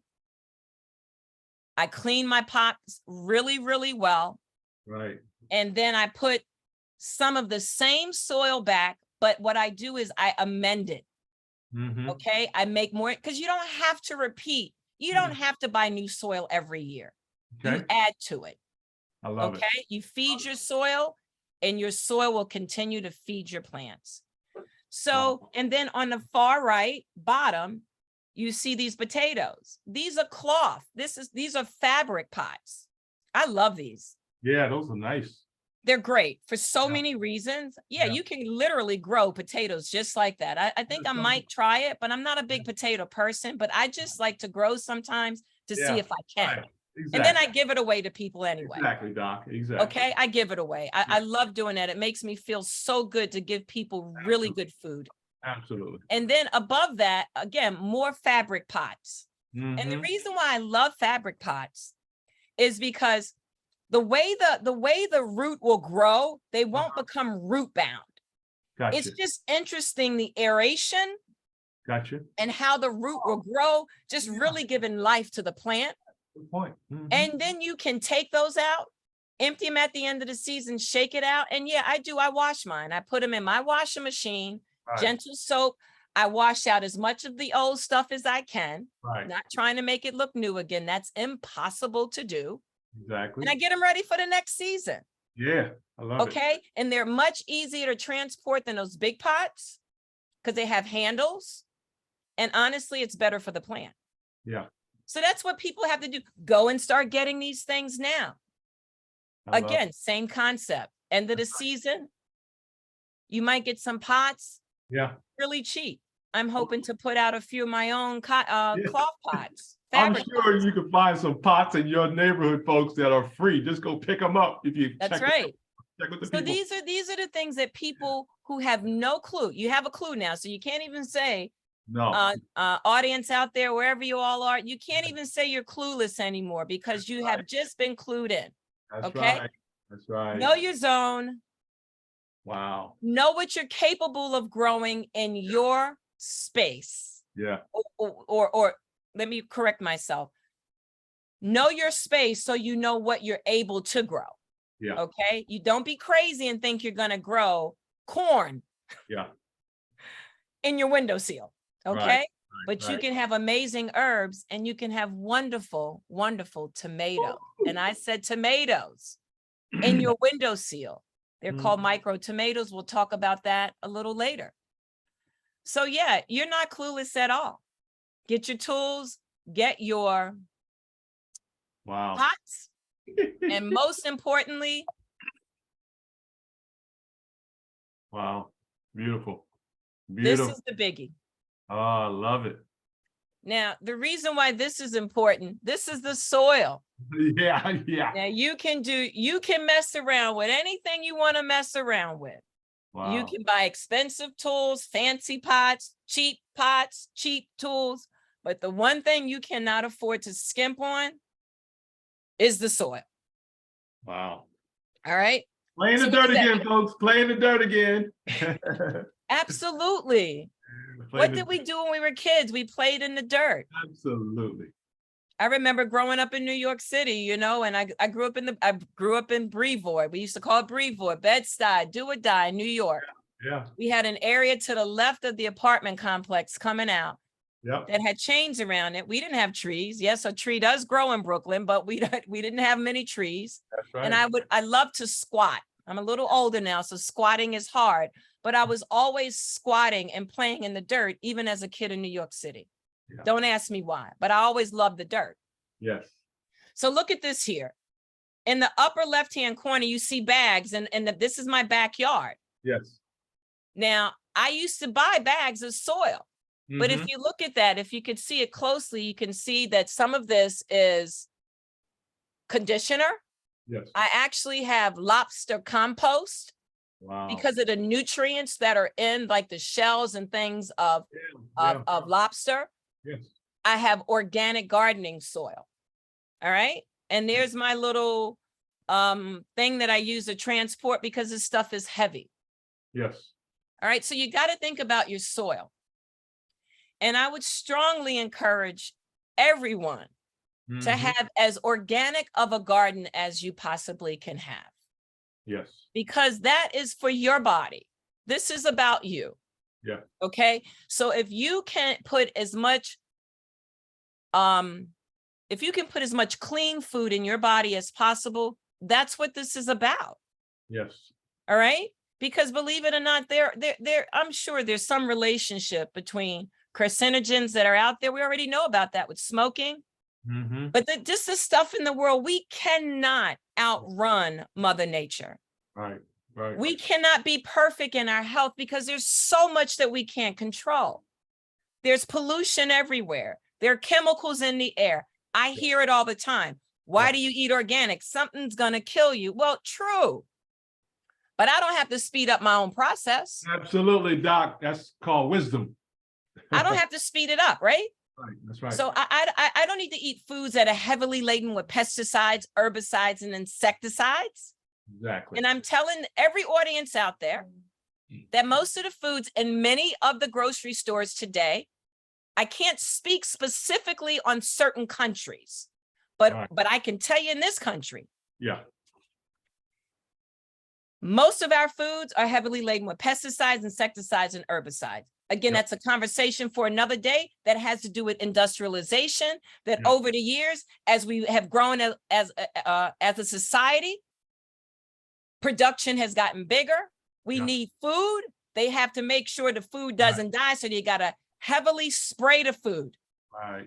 I clean my pots really, really well. Right. And then I put some of the same soil back, but what I do is I amend it. Mm-hmm. Okay. I make more, because you don't have to repeat. You don't have to buy new soil every year. Okay. You add to it. I love Okay. You feed your soil and your soil will continue to feed your plants. So, and then on the far right bottom, you see these potatoes. These are cloth. These are fabric pots. I love these. it. Yeah, those are nice. They're great for so Yeah. many reasons. Yeah, Yeah. you can literally grow potatoes just like that. I think I might try it, but I'm not a big potato person, but I just like to grow sometimes to Yeah. see if I can. Right. And then I Exactly. give it away to people anyway. Exactly, Doc. Exactly. Okay, I give it away. I love doing that. It makes me feel so good to give people really good food. Absolutely. And then above that, again, more fabric pots. And the Mhm. reason why I love fabric pots is because the way the root will grow, they won't become root bound. Gotcha. It's just interesting, the aeration Gotcha. and how the root will grow, just Yeah. really giving life to the plant. Good point. Mhm. And then you can take those out, empty them at the end of the season, shake it out. And yeah, I do. I wash mine. I put them in my washing machine, Right. gentle soap. I wash out as much of the old stuff as I can, Right. not trying to make it look new again. That's impossible to do. Exactly. And I get them ready for the next season. Yeah, I love it. Okay. And they're much easier to transport than those big pots because they have handles. And honestly, it's better for the plant. Yeah. So that's what people have to do. Go and start getting these things now. I love Again, same concept. End of the season, you might get some pots Yeah. really cheap. I'm hoping to put out a few of my own cloth pots. I'm fabric sure pots. you can find some pots in your neighborhood, folks, that are free. Just go pick them up if you That's check right. with the So people. these are the things that people who have no clue. You have a clue now, so you can't even say, No, audience out there, wherever you all are, you can't even say you're clueless anymore because you have just been clued in. that's Okay. right. That's right. Know your zone. Wow. Know what you're capable of growing in your space. Yeah. Or let me correct myself. Know your space so you know what you're able to grow. Yeah. Okay. You don't be crazy and think you're going to grow corn Yeah. in your windowsill. Okay. Right. But you can have amazing herbs and you can have wonderful, wonderful tomatoes. And I said tomatoes in your windowsill. They're called micro tomatoes. We'll talk about that a little later. So yeah, you're not clueless at all. Get your tools, get your Wow. pots, and most importantly, Wow. Beautiful. this Beautiful. is the biggie. Oh, I love it. Now, the reason why this is important, this is the soil. Yeah. Yeah. Now you can mess around with anything you want to mess around with. Wow. You can buy expensive tools, fancy pots, cheap tools. But the one thing you cannot afford to skimp on is the soil. Wow. All right. Playing the dirt again, folks. Playing the dirt again. Absolutely. What did we do when we were kids? We played in the dirt. Absolutely. I remember growing up in New York City, you know, and I grew up in Brevoort. We used to call it Brevoort, Bed-Stuy, do or die, New York. Yeah. We had an area to the left of the apartment complex coming out. Yep. That had chains around it. We didn't have trees. Yes, a tree does grow in Brooklyn, but we didn't have many trees. That's right. And I love to squat. I'm a little older now, so squatting is hard. But I was always squatting and playing in the dirt, even as a kid in New York City. Yeah. Don't ask me why, but I always loved the dirt. Yes. So look at this here. In the upper left-hand corner, you see bags, and this is my backyard. Yes. Now, I used to buy bags of soil. But if you look at that, if you could see it closely, you can see that some of this is conditioner. Yes. I actually have lobster compost. Wow. Because of the nutrients that are in like the shells and things of lobster. Yes. I have organic gardening soil. All right. And there's my little thing that I use to transport because this stuff is heavy. Yes. All right. So you got to think about your soil. And I would strongly encourage everyone to have as organic of a garden as you possibly can have. Yes. Because that is for your body. This is about you. Yeah. Okay. So if you can put as much, clean food in your body as possible, that's what this is about. Yes. All right. Because believe it or not, I'm sure there's some relationship between carcinogens that are out there. We already know about that with smoking. But just the stuff in the world, we cannot outrun Mother Nature. Right. Right. We cannot be perfect in our health because there's so much that we can't control. There's pollution everywhere. There are chemicals in the air. I hear it all the time. Why do you eat organic? Something's going to kill you. Well, true. But I don't have to speed up my own process. Absolutely, Doc. That's called wisdom. I don't have to speed it up, right? Right. That's right. So I don't need to eat foods that are heavily laden with pesticides, herbicides, and insecticides. Exactly. And I'm telling every audience out there that most of the foods in many of the grocery stores today, I can't speak specifically on certain countries, but I can tell you in this country. Yeah. Most of our foods are heavily laden with pesticides, insecticides, and herbicides. Again, that's a conversation for another day that has to do with industrialization, that over the years, as we have grown as a society, production has gotten bigger. We need food. They have to make sure the food doesn't die. So you got to heavily spray the food. Right.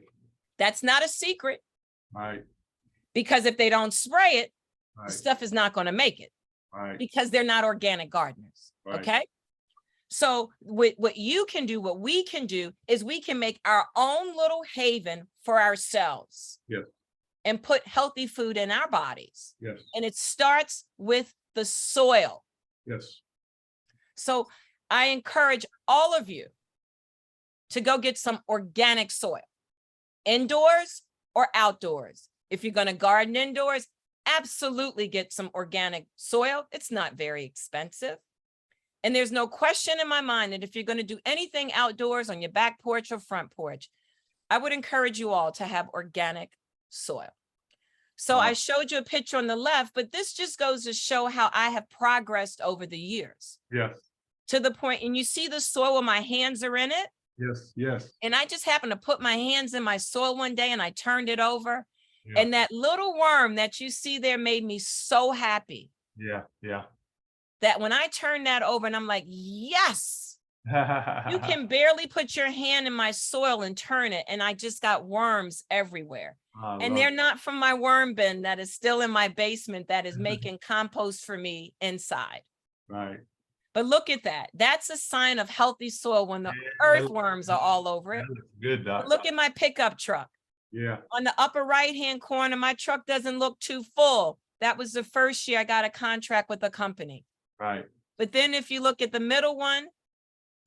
That's not a secret, Right. because if they don't spray it, the Right. stuff is not going to make it, Right. because they're not organic gardeners. Right. Okay. So what you can do, what we can do, is we can make our own little haven for ourselves. Yes. And put healthy food in our bodies. Yes. And it starts with the soil. Yes. So I encourage all of you to go get some organic soil, indoors or outdoors. If you're going to garden indoors, absolutely get some organic soil. It's not very expensive. And there's no question in my mind that if you're going to do anything outdoors on your back porch or front porch, I would encourage you all to have organic soil. So Wow. I showed you a picture on the left, but this just goes to show how I have progressed over the years. Yes. To the point, and you see the soil where my hands are in it. Yes. Yes. And I just happened to put my hands in my soil one day and I turned it over. Yeah. And that little worm that you see there made me so happy. Yeah. Yeah. That when I turned that over and I'm like, yes, you can barely put your hand in my soil and turn it. And I just got worms everywhere. And they're not from my worm bin that is still in my basement that is making compost for me inside. Right. But look at that. That's a sign of healthy soil when the earthworms are all over it. Good, Doc. Look at my pickup truck. Yeah. On the upper right-hand corner, my truck doesn't look too full. That was the first year I got a contract with a company. Right. But then if you look at the middle one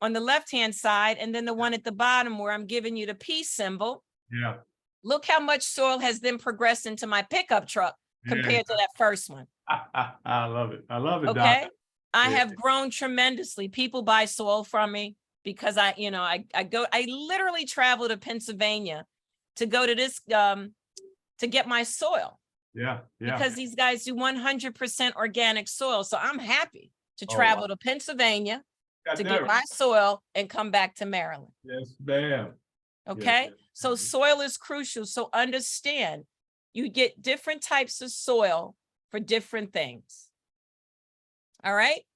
on the left-hand side, and then the one at the bottom where I'm giving you the peace symbol. Yeah. Look how much soil has then progressed into my pickup truck compared to that first one. I love it. I love it, Okay. Doc. I Yeah. have grown tremendously. People buy soil from me because I literally travel to Pennsylvania to go to this, to get my soil. Yeah. Yeah. Because these guys do 100% organic soil. So I'm happy to Oh, travel wow. to Pennsylvania Got to that get right. my soil and come back to Maryland. Yes, ma'am. Okay. Yes. So soil is crucial. So understand, you get different types of soil for different things. All right.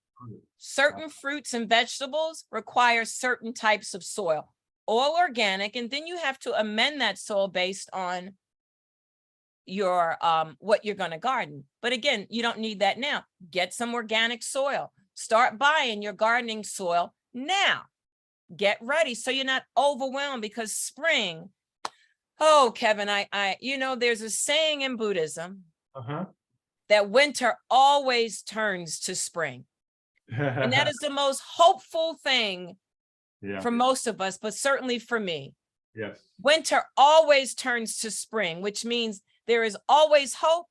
Certain fruits and vegetables require certain types of soil, all organic. And then you have to amend that soil based on your what you're going to garden. But again, you don't need that now. Get some organic soil. Start buying your gardening soil now. Get ready so you're not overwhelmed, because spring, oh, Kevin, there's a saying in Buddhism that winter always turns to spring. And that is the most hopeful thing for most of us, but certainly for me. Yes. Winter always turns to spring, which means there is always hope.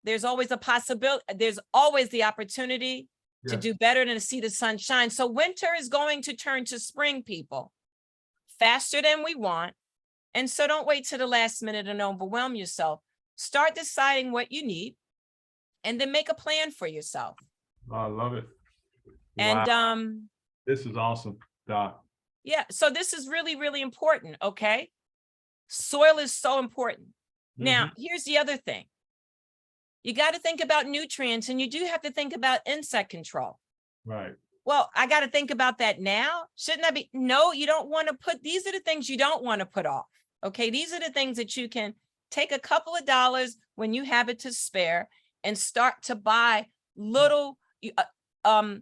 There's always a possibility. There's always the opportunity to do better than to see the sun shine. So winter is going to turn to spring, people, faster than we want. And so don't wait till the last minute and overwhelm yourself. Start deciding what you need and then make a plan for yourself. I love it. And wow. This is awesome, Doc. Yeah, so this is really, really important, okay? Soil is so important. Now, here's the other thing. You got to think about nutrients, and you do have to think about insect control. Right. Well, I got to think about that now. Shouldn't that be? No, you don't want to put, these are the things you don't want to put off. Okay, these are the things that you can take a couple of dollars when you have it to spare and start to buy little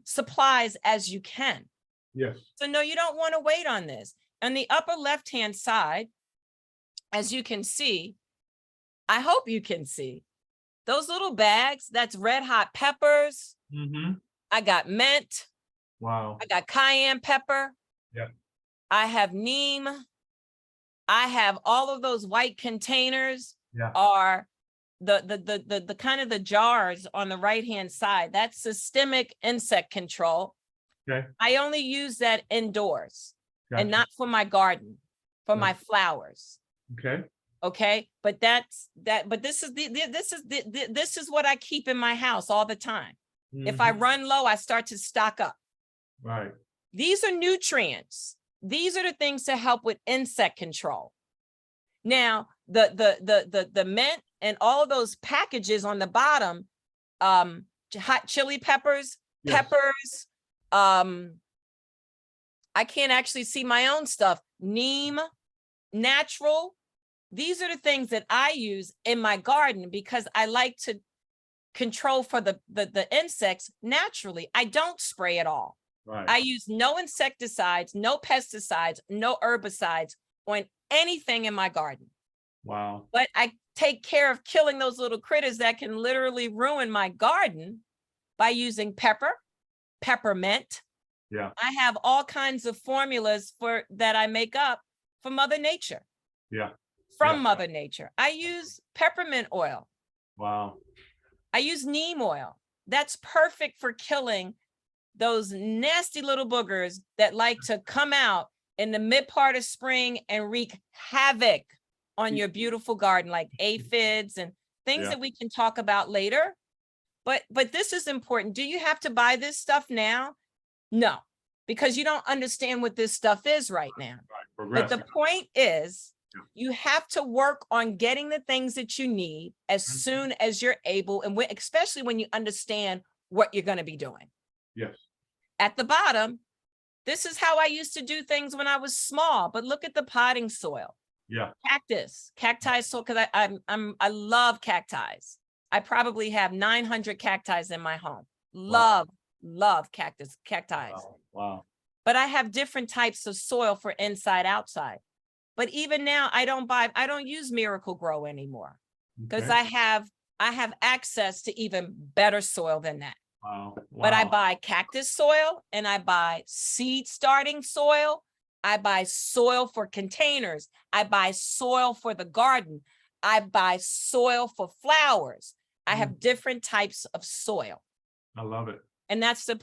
supplies as you can. Yes. So no, you don't want to wait on this. On the upper left-hand side, as you can see, I hope you can see, those little bags, that's red hot peppers. I got mint. Wow. I got cayenne pepper. Yeah. I have neem. I have all of those white containers are the kind of the jars on the right-hand side. That's systemic insect control. Okay. I only use that indoors and not for my garden, for my flowers. Okay. Okay. But but this is what I keep in my house all the time. If I run low, I start to stock up. Right. These are nutrients. These are the things to help with insect control. Now, the mint and all of those packages on the bottom, hot chili peppers, peppers, I can't actually see my own stuff. Neem, natural, these are the things that I use in my garden because I like to control for the insects naturally. I don't spray at all. Right. I use no insecticides, no pesticides, no herbicides on anything in my garden. Wow. But I take care of killing those little critters that can literally ruin my garden by using pepper, peppermint. Yeah. I have all kinds of formulas for that I make up for Mother Nature. Yeah. From Yeah. Mother Nature. I use peppermint oil. Wow. I use neem oil. That's perfect for killing those nasty little boogers that like to come out in the mid part of spring and wreak havoc on your beautiful garden, like aphids and things that we can talk about later. But this is important. Do you have to buy this stuff now? No, because you don't understand what this stuff is right now. Right. But the point is, you have to work on getting the things that you need as soon as you're able, and especially when you understand what you're going to be doing. Yes. At the bottom, this is how I used to do things when I was small, but look at the potting soil. Yeah. Cacti soil, because I love cacti. I probably have 900 cacti in my home. Love cacti. Wow. But I have different types of soil for inside, outside. But even now, I don't use Miracle Grow anymore because I have access to even better soil than that. Wow. But I buy cactus soil and I buy seed starting soil. I buy soil for containers. I buy soil for the garden. I buy soil for flowers. I have different types of soil. I love it. And that's the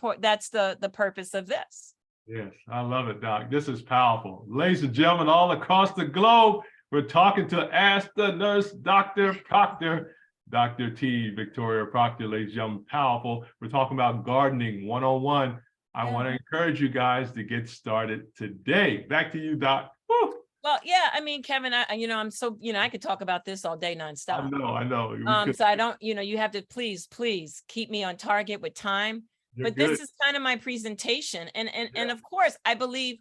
purpose of this. Yes, I love it, Doc. This is powerful. Ladies and gentlemen, all across the globe, we're talking to Ask the Nurse, Dr. Proctor, Dr. T. Victoria Proctor, ladies and gentlemen, powerful. We're talking about gardening 101. I want to encourage you guys to get started today. Back to you, Doc. Woo. Well, yeah, I mean, Kevin, I'm so, I could talk about this all day nonstop. I know. So I don't, you have to please keep me on target with time. You're but good. This is kind of my presentation. And of course, I believe,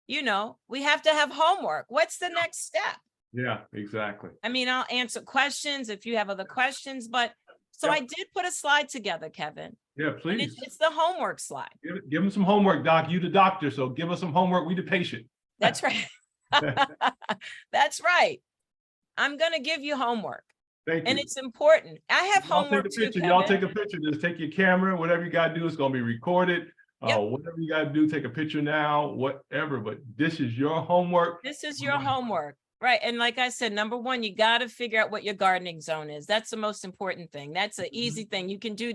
we have to have homework. What's the next step? Yeah, exactly. I mean, I'll answer questions if you have other questions, but so I did put a slide together, Kevin. Yeah, please. It's the homework slide. Give them some homework, Doc. You the doctor, so give us some homework. We the patient. That's right. That's right. I'm going to give you homework. Thank you. And it's important. I have homework too, Kevin. Y'all take a picture. Just take your camera. Whatever you got to do, it's going to be recorded. Whatever you got to do, take a picture now, whatever. But this is your homework. This is your homework. Right. And like I said, number one, you got to figure out what your gardening zone is. That's the most important thing. That's an easy thing you can do.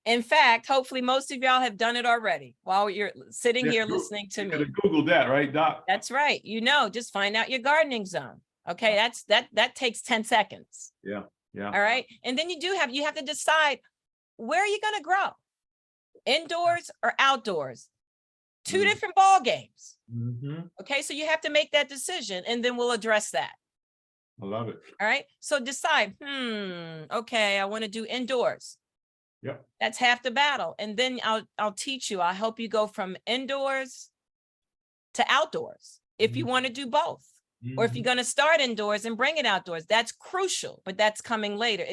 In fact, hopefully most of y'all have done it already while you're sitting here listening to me. Google that, right, Doc? That's right. Just find out your gardening zone. Okay, that takes 10 seconds. Yeah. All right. And then you have to decide where are you going to grow? Indoors or outdoors? Two different ball games. Okay, so you have to make that decision and then we'll address that. I love it. All right. So decide, okay, I want to do indoors. Yep. That's half the battle. And then I'll teach you. I'll help you go from indoors to outdoors if you want to do both. Or if you're going to start indoors and bring it outdoors, that's crucial, but that's coming later.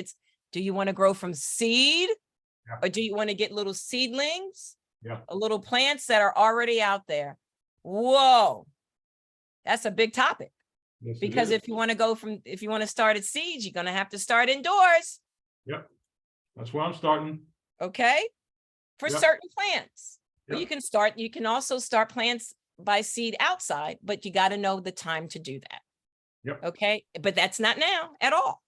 Do you want to grow from seed or do you want to get little seedlings, little plants that are already out there? Whoa, that's a big topic. Yes, because if you want to start at seeds, you're going to have to start indoors. Yep. That's where I'm starting. Okay. For certain plants. Well, you can also start plants by seed outside, but you got to know the time to do that. Yep. Okay. But that's not now at all.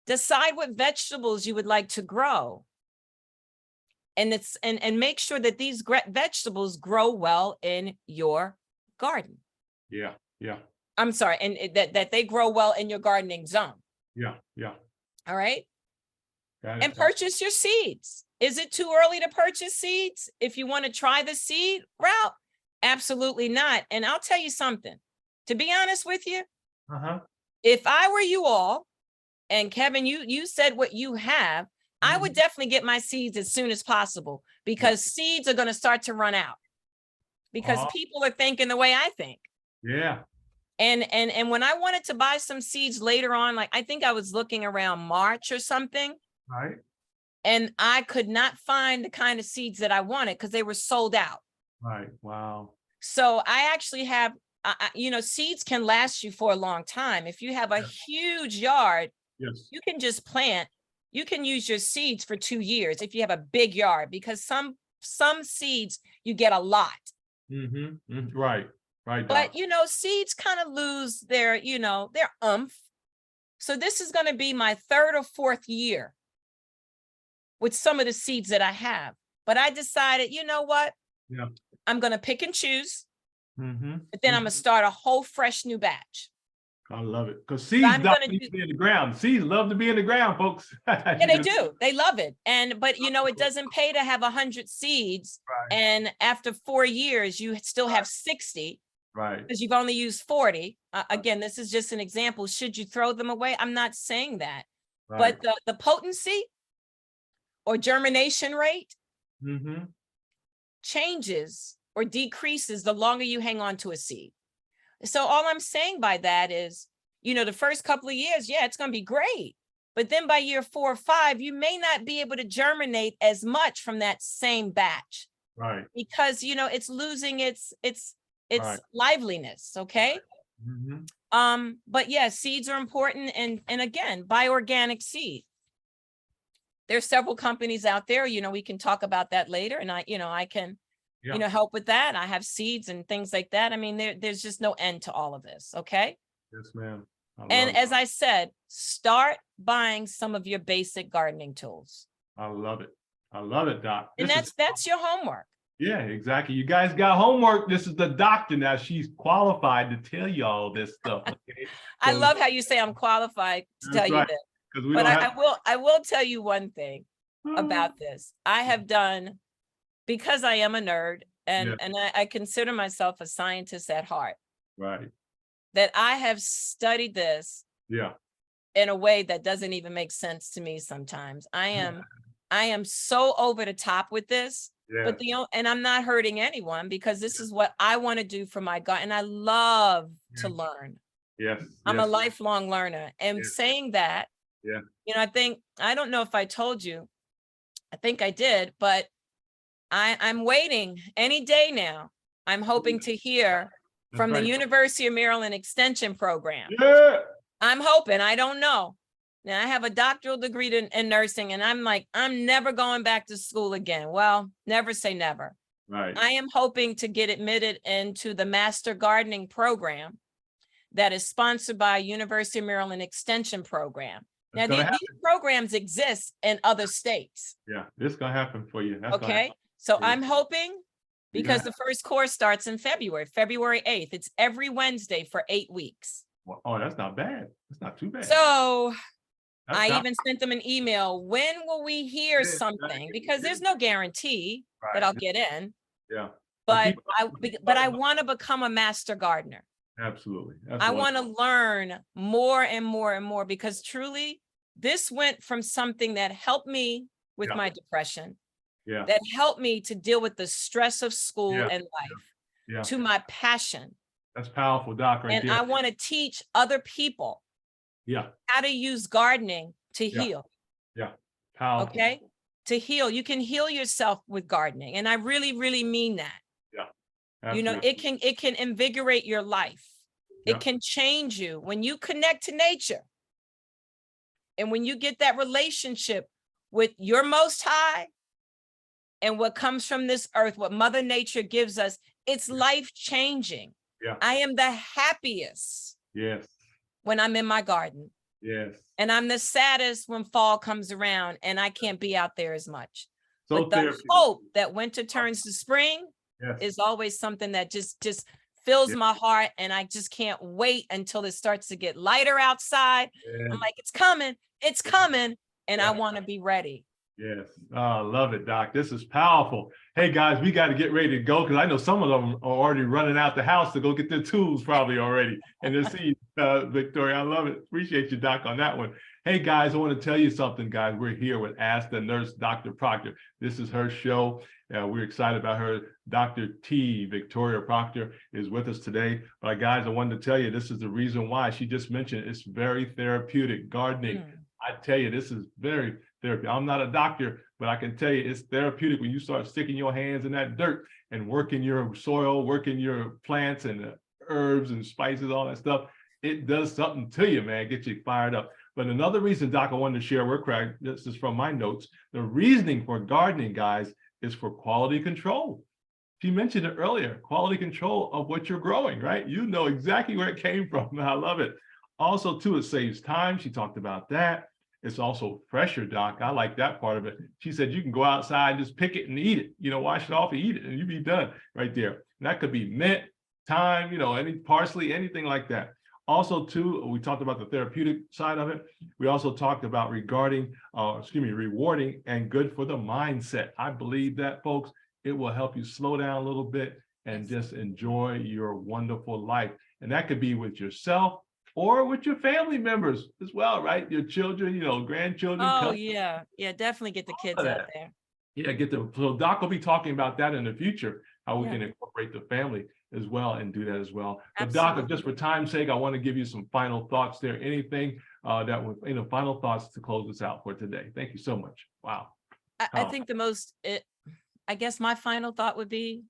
Decide what vegetables you would like to grow. And make sure that these vegetables grow well in your garden. Yeah. I'm sorry. And that they grow well in your gardening zone. Yeah. All right. And purchase your seeds. Is it too early to purchase seeds? If you want to try the seed route, absolutely not. And I'll tell you something, to be honest with you, if I were you all, and Kevin, you said what you have, I would definitely get my seeds as soon as possible because seeds are going to start to run out because people are thinking the way I think. Yeah. And when I wanted to buy some seeds later on, like I think I was looking around March or something, Right. and I could not find the kind of seeds that I wanted because they were sold out. Right. Wow. So I actually have, seeds can last you for a long time. If you have a Yeah. huge yard, Yes. you can just plant. You can use your seeds for 2 years if you have a big yard, because some seeds you get a lot. Right. Right, But Doc. seeds kind of lose their, their umph. So this is going to be my 3rd or 4th year with some of the seeds that I have. But I decided, you know what? Yeah. I'm going to pick and choose, Mm-hmm. but then I'm going to start a whole fresh new batch. I love it. Because So seeds I'm don't going to need do, to be in the ground. Seeds love to be in the ground, folks. yeah, they do. They love it. But it doesn't pay to have 100 seeds. Right. And after 4 years, you still have 60 Right. because you've only used 40. Again, this is just an example. Should you throw them away? I'm not saying that. Right. But the potency or germination rate Mm-hmm. changes or decreases the longer you hang on to a seed. So all I'm saying by that is, the first couple of years, yeah, it's going to be great. But then by year 4 or 5, you may not be able to germinate as much from that same batch. Right. Because, it's losing its Right. liveliness. Okay. Mm-hmm. But yeah, seeds are important. And again, buy organic seed. There's several companies out there, we can talk about that later. And I can, help with that. I have seeds and things like that. I mean, there's just no end to all of this. Okay. Yes, ma'am. And as I said, start buying some of your basic gardening tools. I love it. I love it, Doc. And that's your homework. Yeah, exactly. You guys got homework. This is the doctor now. She's qualified to tell you all this stuff. Okay? I love how you say I'm qualified to tell you this. But I will tell you one thing about this. I have done, because I am a nerd and I consider myself a scientist at heart. Right. That I have studied this in a way that doesn't even make sense to me sometimes. I am so over the top with this, but and I'm not hurting anyone because this is what I want to do for my God. And I love to learn. Yes. I'm a lifelong learner. And saying that, I don't know if I told you, I think I did, but I'm waiting any day now. I'm hoping to hear from the University of Maryland Extension Program. Yeah. I'm hoping, I don't know. Now I have a doctoral degree in nursing and I'm like, I'm never going back to school again. Well, never say never. Right. I am hoping to get admitted into the Master Gardening Program that is sponsored by University of Maryland Extension Program. Now these programs exist in other states. Yeah, this is gonna happen for you. That's okay. So I'm hoping, because the first course starts in February 8th. It's every Wednesday for 8 weeks. Well, oh, that's not bad. That's not too bad. So I even sent them an email. When will we hear something? Because there's no guarantee that I'll get in. Yeah. But I want to become a master gardener. Absolutely. I want to learn more and more and more, because truly this went from something that helped me with my depression, that helped me to deal with the stress of school and life, to my passion. That's powerful, Doc. And I want to teach other people how to use gardening to heal. Yeah. Powerful. Okay. To heal. You can heal yourself with gardening. And I really, really mean that. Yeah. Absolutely. It can invigorate your life. It can change you when you connect to nature. And when you get that relationship with your Most High and what comes from this earth, what Mother Nature gives us, it's life-changing. Yeah. I am the happiest when I'm in my garden. Yes. And I'm the saddest when fall comes around and I can't be out there as much. But the hope that winter turns to spring is always something that just fills my heart, and I just can't wait until it starts to get lighter outside. I'm like, it's coming, and I want to be ready. Yes, love it, Doc. This is powerful. Hey guys, we got to get ready to go because I know some of them are already running out the house to go get their tools probably already. And to see Victoria, I love it. Appreciate you, Doc, on that one. Hey guys, I want to tell you something, guys. We're here with Ask the Nurse, Dr. Proctor. This is her show. We're excited about her. Dr. T, Victoria Proctor, is with us today. But guys, I wanted to tell you, this is the reason why. She just mentioned it's very therapeutic, gardening. I tell you, this is very therapy. I'm not a doctor, but I can tell you it's therapeutic when you start sticking your hands in that dirt and working your soil, working your plants and herbs and spices, all that stuff. It does something to you, man, get you fired up. But another reason, Doc, I wanted to share, this is from my notes. The reasoning for gardening, guys, is for quality control. She mentioned it earlier, quality control of what you're growing, right? You know exactly where it came from. I love it. Also, too, it saves time. She talked about that. It's also fresher, Doc. I like that part of it. She said you can go outside and just pick it and eat it, wash it off and eat it, and you be done right there. And that could be mint, thyme, any parsley, anything like that. Also, too, we talked about the therapeutic side of it. We also talked about rewarding and good for the mindset. I believe that, folks, it will help you slow down a little bit and just enjoy your wonderful life. And that could be with yourself, or with your family members as well, right? Your children, grandchildren. Oh, cousins, yeah. Yeah, definitely get the kids out there. Yeah, so Doc will be talking about that in the future, how we Yeah. can incorporate the family as well and do that as well. But Absolutely. Doc, just for time's sake, I want to give you some final thoughts there. Anything that was, final thoughts to close us out for today. Thank you so much. Wow. I think I guess my final thought would be,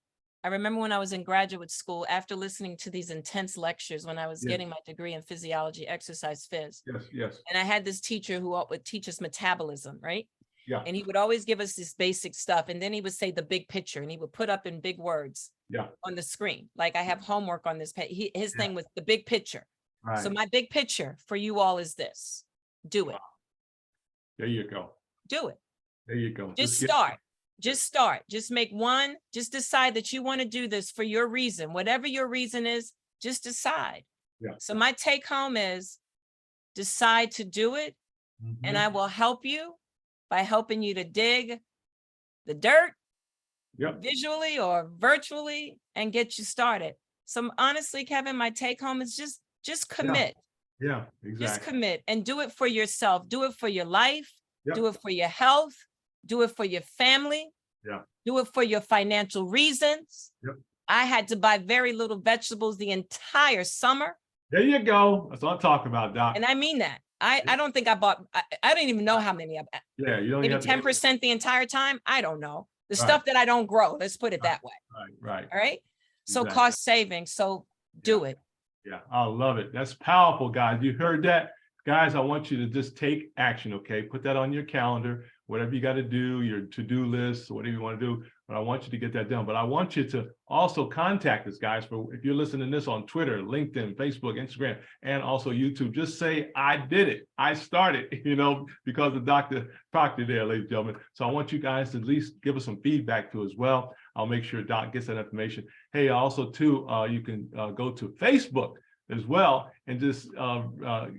I remember when I was in graduate school, after listening to these intense lectures when I was getting my degree in physiology, exercise phys. Yes. And I had this teacher who would teach us metabolism, right? Yeah. And he would always give us this basic stuff. And then he would say the big picture, and he would put up in big words on the screen. Like, I have homework on this page. His thing was the big picture. Right. So my big picture for you all is this: do it. Wow. There you go. Do it. There you go. Just start. Just start. Just make one. Just decide that you want to do this for your reason. Whatever your reason is, just decide. Yeah. So my take home is decide to do it. And I will help you by helping you to dig the dirt visually or virtually and get you started. So honestly, Kevin, my take home is just commit. Yeah, exactly. Just commit and do it for yourself. Do it for your life. Do it for your health. Do it for your family. Do it for your financial reasons. I had to buy very little vegetables the entire summer. There you go. That's what I'm talking about, Doc. And I mean that. I don't think I bought, I don't even know how many. Yeah, you don't maybe 10% the entire time. I don't know. The stuff that I don't grow, let's put it that way. Right. All right. So cost saving. So do it. Yeah, I love it. That's powerful, guys. You heard that? Guys, I want you to just take action, okay? Put that on your calendar, whatever you got to do, your to-do list, whatever you want to do. But I want you to get that done. But I want you to also contact us, guys, for if you're listening to this on Twitter, LinkedIn, Facebook, Instagram, and also YouTube. Just say, I did it. I started, because of Dr. Proctor there, ladies and gentlemen. So I want you guys to at least give us some feedback too as well. I'll make sure Doc gets that information. Hey, also too, you can go to Facebook as well and just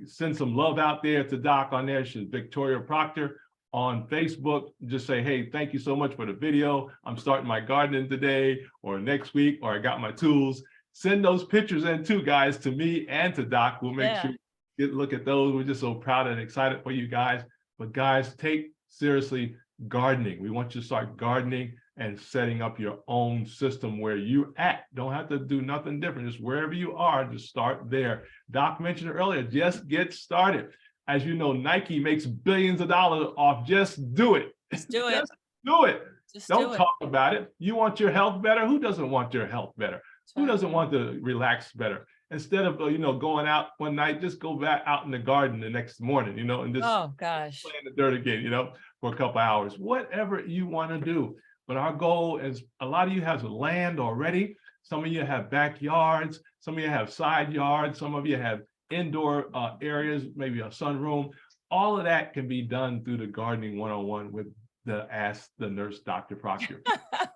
send some love out there to Doc on there. She's Victoria Proctor on Facebook. Just say, hey, thank you so much for the video. I'm starting my gardening today or next week, or I got my tools. Send those pictures in too, guys, to me and to Doc. We'll make sure you look at those. We're just so proud and excited for you guys. But guys, take seriously gardening. We want you to start gardening and setting up your own system where you're at. Don't have to do nothing different. Just wherever you are, just start there. Doc mentioned earlier, just get started. As you know, Nike makes billions of dollars off just do it. Just do it. Just do it. Just Don't talk about it. You want your health better? Who doesn't want your health better? Who doesn't want to relax better? Instead of going out one night, just go back out in the garden the next morning, and just play in the dirt again, for a couple hours. Whatever you want to do. But our goal is, a lot of you have land already. Some of you have backyards. Some of you have side yards. Some of you have indoor areas, maybe a sunroom. All of that can be done through the Gardening 101 with the Ask the Nurse, Dr. Proctor.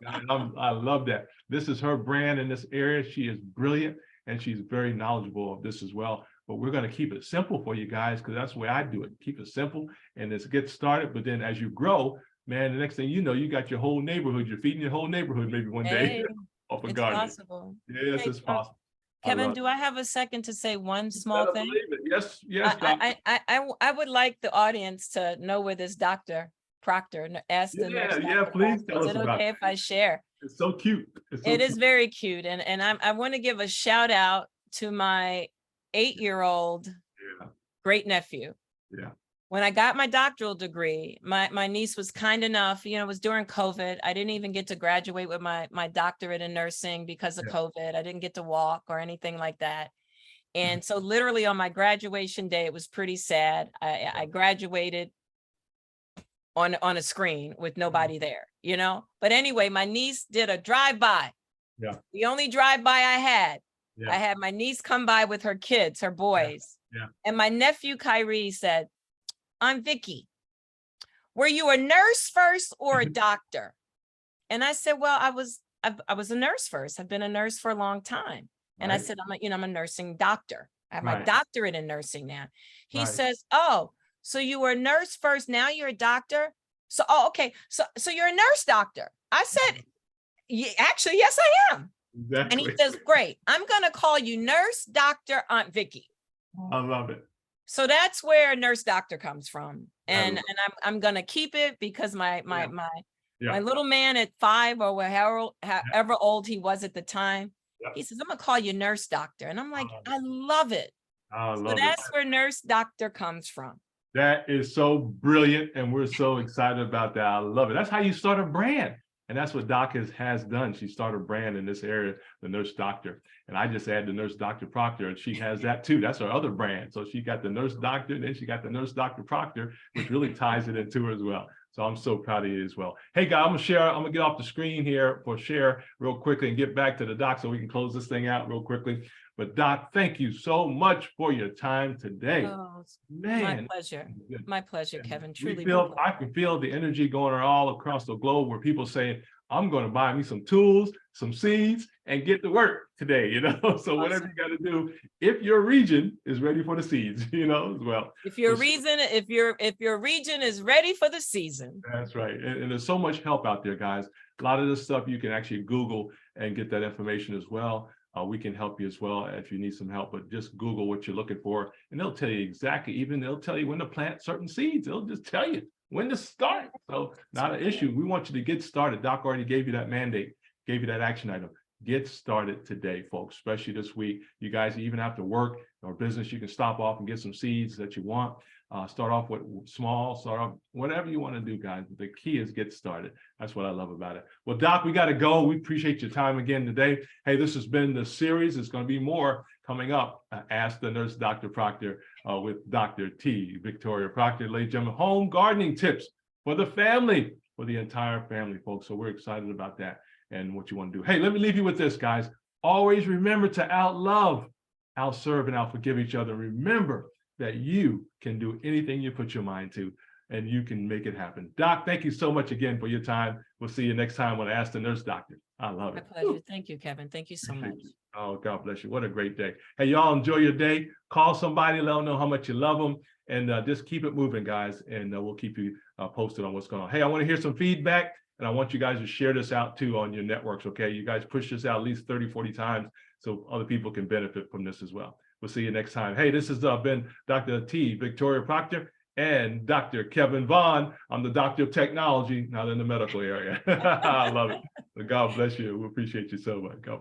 I love that. This is her brand in this area. She is brilliant and she's very knowledgeable of this as well. But we're going to keep it simple for you guys, because that's the way I do it. Keep it simple and let's get started. But then as you grow, man, the next thing you know, you got your whole neighborhood. You're feeding your whole neighborhood maybe one day Hey, off of it's gardening. possible. Yes, Hey, it's possible. I Kevin, love it. do I have a second to say one You small better thing? believe it. Yes, yes, Doc. I would like the audience to know where this Dr. Proctor, ask the nurse, Yeah, Dr. please Proctor. tell Is us it about okay it. if I share? It's so cute. It's so It is cute. very cute. And I want to give a shout out to my 8-year-old Yeah, great nephew. yeah, When I got my doctoral degree, my niece was kind enough, it was during COVID. I didn't even get to graduate with my doctorate in nursing because of yeah. COVID. I didn't get to walk or anything like that. And so literally on my graduation day, it was pretty sad. I graduated on a screen with nobody there, But anyway, my niece did a drive-by. Yeah, The only drive-by I had yeah, my niece come by with her kids, her boys. yeah. And my nephew Kyrie said, "I'm Vicky. Were you a nurse first or a doctor?" And I said, "Well, I was a nurse first. I've been a nurse for a long time." And I Right, said, I'm a nursing doctor. I have my right, doctorate in nursing now. He right. says, "Oh, so you were a nurse first, now you're a doctor? So, oh, okay. So you're a nurse doctor." I said, "Yeah, actually, yes, I am." And he Exactly. says, "Great. I'm going to call you Nurse Doctor Aunt Vicky." I love it. So that's where nurse doctor comes from. I And love I'm gonna keep it because it. my Yeah, little man at 5 or yeah, however old he was at the time, yeah. he says, "I'm gonna call you nurse doctor." And I'm I like, love it. I love it. I So love it. that's where nurse doctor comes from. That is so brilliant, and we're so excited about that. I love it. That's how you start a brand. And that's what Doc has done. She started a brand in this area, the Nurse Doctor. And I just add the Nurse Doctor Proctor, and she has that too. That's her other brand. So she got the Nurse Doctor, and then she got the Nurse Doctor Proctor, which really ties it into her as well. So I'm so proud of you as well. Hey, guys, I'm gonna get off the screen here for share real quickly and get back to the doc so we can close this thing out real quickly. But Doc, thank you so much for your time today. Oh, it's Man. my pleasure, And Kevin. we Truly my feel, pleasure. I can feel the energy going all across the globe where people saying, "I'm going to buy me some tools, some seeds, and get to work today," So whatever you got to do, if your region is ready for the seeds, as well. If your So reason, if your region is ready for the season. that's right. And there's so much help out there, guys. A lot of this stuff you can actually Google and get that information as well. We can help you as well if you need some help, but just Google what you're looking for and they'll tell you exactly, they'll tell you when to plant certain seeds. They'll just tell you when to start. So not an issue. We want you to get started. Doc already gave you that mandate, gave you that action item. Get started today, folks, especially this week. You guys even have to work or business, you can stop off and get some seeds that you want. Start off with small, start off whatever you want to do, guys. The key is get started. That's what I love about it. Well, Doc, we got to go. We appreciate your time again today. Hey, this has been the series. There's going to be more coming up. Ask the Nurse Dr. Proctor with Dr. T. Victoria Proctor, ladies and gentlemen. Home gardening tips for the family, for the entire family, folks. So we're excited about that and what you want to do. Hey, let me leave you with this, guys. Always remember to outlove, outserve, and outforgive each other. Remember that you can do anything you put your mind to, and you can make it happen. Doc, thank you so much again for your time. We'll see you next time when I Ask the Nurse Doctor. I love it. My pleasure. Thank you, Kevin. Thank you so much. Oh, God bless you. What a great day. Hey, y'all enjoy your day. Call somebody, let them know how much you love them, and just keep it moving, guys, and we'll keep you posted on what's going on. Hey, I want to hear some feedback, and I want you guys to share this out too on your networks, okay? You guys push this out at least 30, 40 times so other people can benefit from this as well. We'll see you next time. Hey, this has been Dr. T. Victoria Proctor and Dr. Kevin Vaughn. I'm the doctor of technology, not in the medical area. I love it. God bless you. We appreciate you so much. God bless.